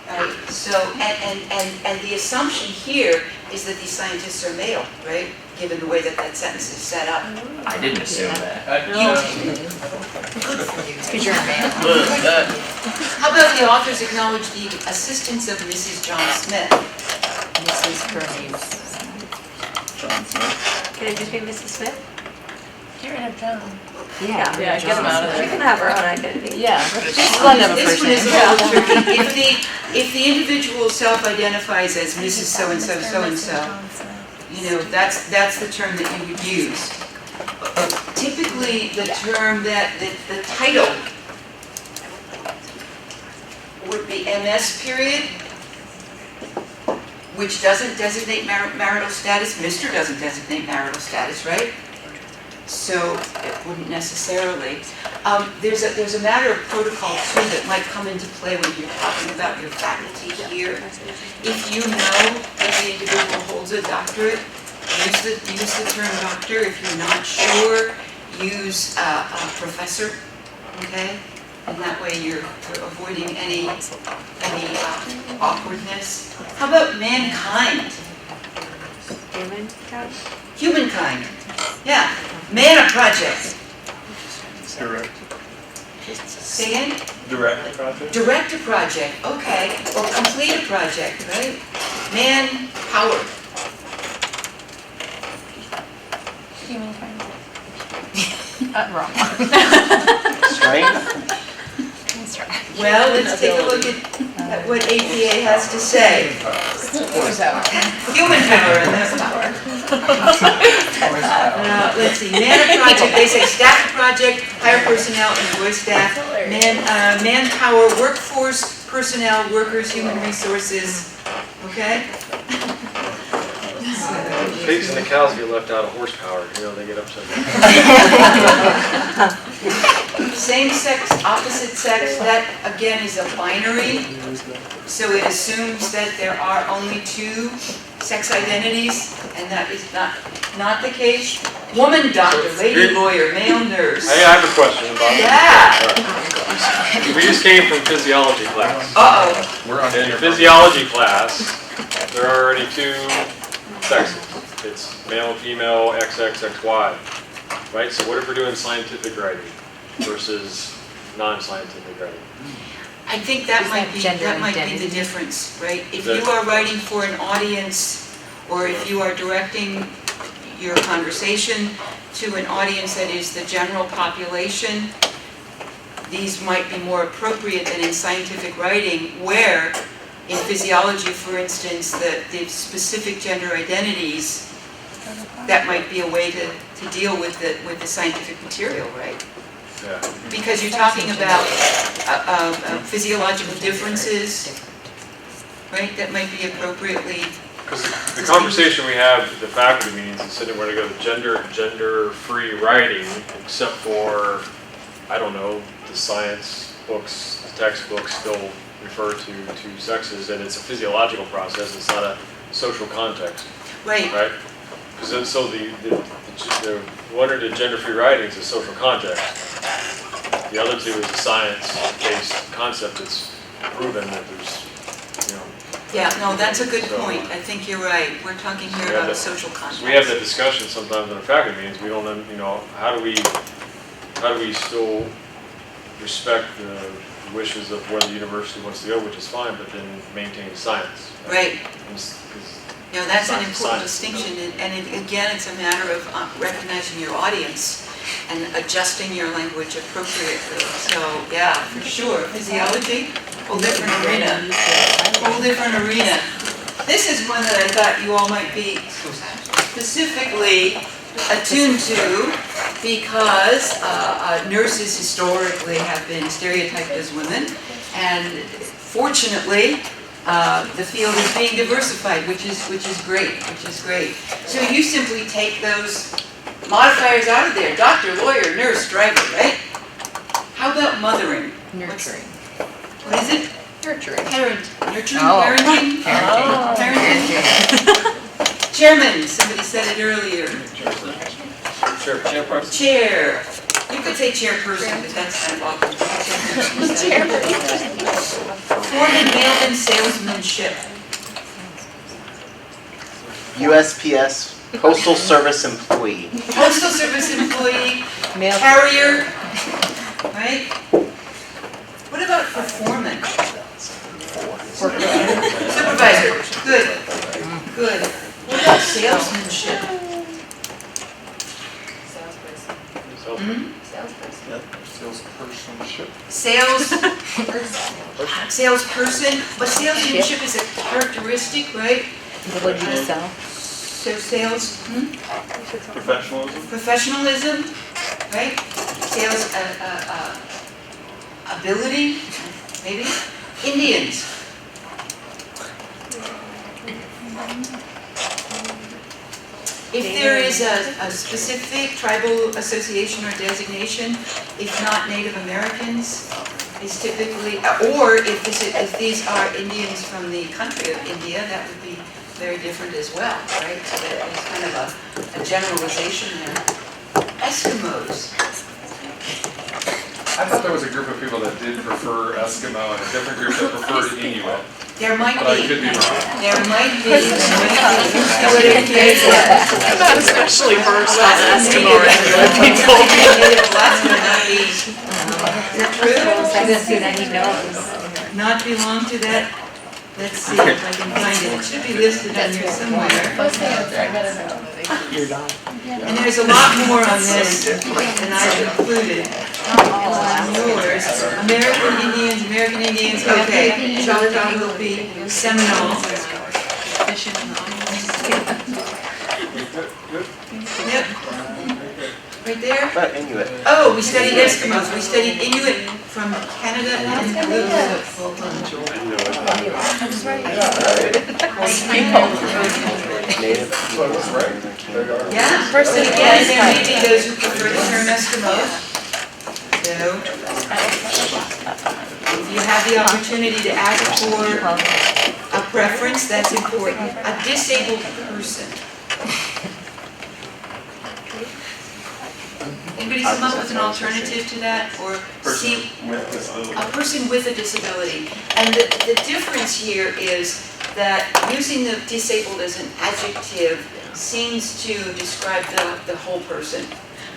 right? So, and the assumption here is that these scientists are male, right? Given the way that that sentence is set up. I didn't assume that. Good for you. Because you're a man. How about the authors acknowledge the assistance of Mrs. John Smith? Mrs. her name's John Smith. Can it just be Mrs. Smith? Get rid of John. Yeah, get them out of there. She can have her own identity. Yeah. This Let them have a this first one is a name. little tricky. If the individual self-identifies as Mrs. So-and-so, so-and-so, you know, that's the term that you would use. Typically, the term that, the title would be MS period, which doesn't designate marital status. Mr. doesn't designate marital status, right? So it wouldn't necessarily. There's a matter of protocol too that might come into play when you're talking about your faculty here. If you know that the individual holds a doctorate, use the term doctor. If you're not sure, use a professor, okay? And that way you're avoiding any awkwardness. How about mankind? Humankind. Yeah. Man a project. Direct. Say again? Direct project? Direct a project, okay. Or complete a project, right? Man power. Humankind. Wrong. Strength? That's right. Well, let's take a look at what APA has to say. Human power, and that's power. Let's see, man a project, they say staff a project, hire personnel, employ staff, manpower, workforce, personnel, workers, human resources, okay? Pigs and the cows get left out of horsepower, you know, they get upset. Same sex, opposite sex, that again is a binary, so it assumes that there are only two sex identities, and that is not the case. Woman doctor, lady lawyer, male nurse. Hey, I have a question about that. Yeah. We just came from physiology class. Uh-oh. We're on In physiology class, there are already two sexes. It's male and female, XX, XY, right? So what if we're doing scientific writing versus non-scientific writing? I think that Is might that be, gender that might be identity? the difference, right? If That- you are writing for an audience, or if you are directing your conversation to an audience that is the general population, these might be more appropriate than in scientific writing, where in physiology, for instance, the specific gender identities, that might be a way to deal with the scientific material, right? Yeah. Because you're talking about physiological differences, right, that might be appropriately. Because the conversation we have at the faculty meetings is saying we're going to go to gender-free writing, except for, I don't know, the science books, the textbooks still refer to two sexes, and it's a physiological process, it's not a social context, Right. right? Because so the one of the gender-free writing is a social context. The other two is a science-based concept that's proven that there's, you know. Yeah, no, that's a good So- point. I think you're right. We're talking here Yeah, about a that- social context. So we have that discussion sometimes in the faculty meetings, we don't, you know, how do we still respect the wishes of where the university wants to go, which is fine, but then maintain science. Right. 'Cause No, that's an science- important science. distinction, again, it's a matter of recognizing your audience and adjusting your language appropriately. So, yeah, for sure. Physiology, whole different arena. Whole different arena. This is one that I thought you all might be specifically attuned to, because nurses historically have been stereotyped as women, and fortunately, the field is being diversified, which is great, So you simply take those modifiers out of there: doctor, lawyer, nurse, driver, right? How about mothering? Nurturing. What is it? Nurturing. Parent, nurturing, Oh. parenting? Parenting. Chairman, somebody said it earlier. Sure, chairperson. Chair. You could say chairperson, but that's kind of awkward. Foreman, mailman, salesmanship. USPS, Postal Service employee. Postal Service employee, carrier, right? What about for foreman? Supervisor, good, good. What about salesmanship? Hmm? Salespersonship. Salesperson, but salesmanship is a characteristic, right? What did you sell? So sales, Professionalism. professionalism, right? Sales, ability, maybe? Indians. If there is a specific tribal association or designation, if not Native Americans, is typically, or if these are Indians from the country of India, that would be very different as well, right? So there's kind of a generalization there. Eskimos. I thought there was a group of people that did prefer Eskimo and a different group that preferred Inuit, There might but I could be. be wrong. There might be. I'm not especially versed on Eskimo or Inuit people. Native Alaska might be. Is that true? I didn't see that he knows. Not belong to that? Let's see if I can find it. It should be listed on here somewhere. And there's a lot more on this than I've included. On yours. American Indians, okay. Choctaw will be Seminole. Yep. Right there? But Inuit. Oh, we studied Eskimos. We studied Inuit from Canada and Peru. Native. Yeah, person again, there may be those who prefer the term Eskimos. So, if you have the opportunity to ask for a preference, that's important. A disabled person. Anybody come up with an alternative to that, or see a person with a disability? And the difference here is that using the disabled as an adjective seems to describe the whole person.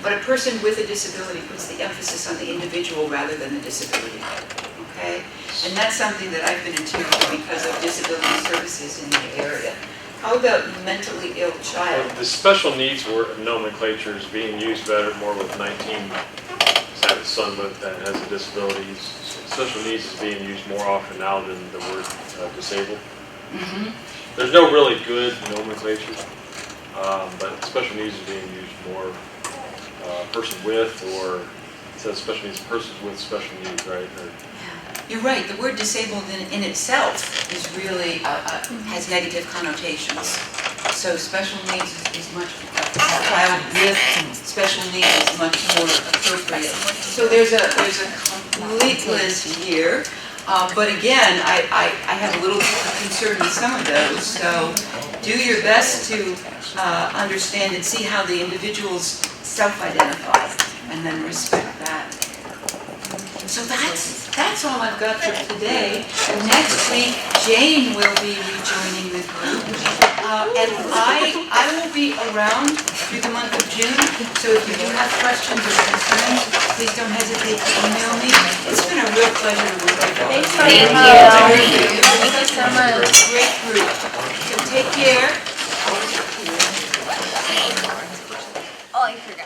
But a person with a disability puts the emphasis on the individual rather than the disability, okay? And that's something that I've been attuned to because of disability services in the area. How about mentally ill child? The special needs word nomenclature is being used better, more with 19, have a son that has a disability. Special needs is being used more often now than the word disabled. Mm-hmm. There's no really good nomenclature, but special needs is being used more. Person with, or it says special needs, persons with special needs, right? Or, You're right, the word disabled in itself is really, has negative connotations. So special needs is much, a child with special needs is much more appropriate. So there's a complete list here, but again, I have a little concern with some of those, so do your best to understand and see how the individuals self-identify, and then respect that. So that's all I've got for today. Next week, Jane will be rejoining the group, and I will be around through the month of June. So if you do have questions or concerns, please don't hesitate to email me. It's been a real pleasure to work with you. Thank you. Thank you so much. Great group. So take care. Oh, I forgot.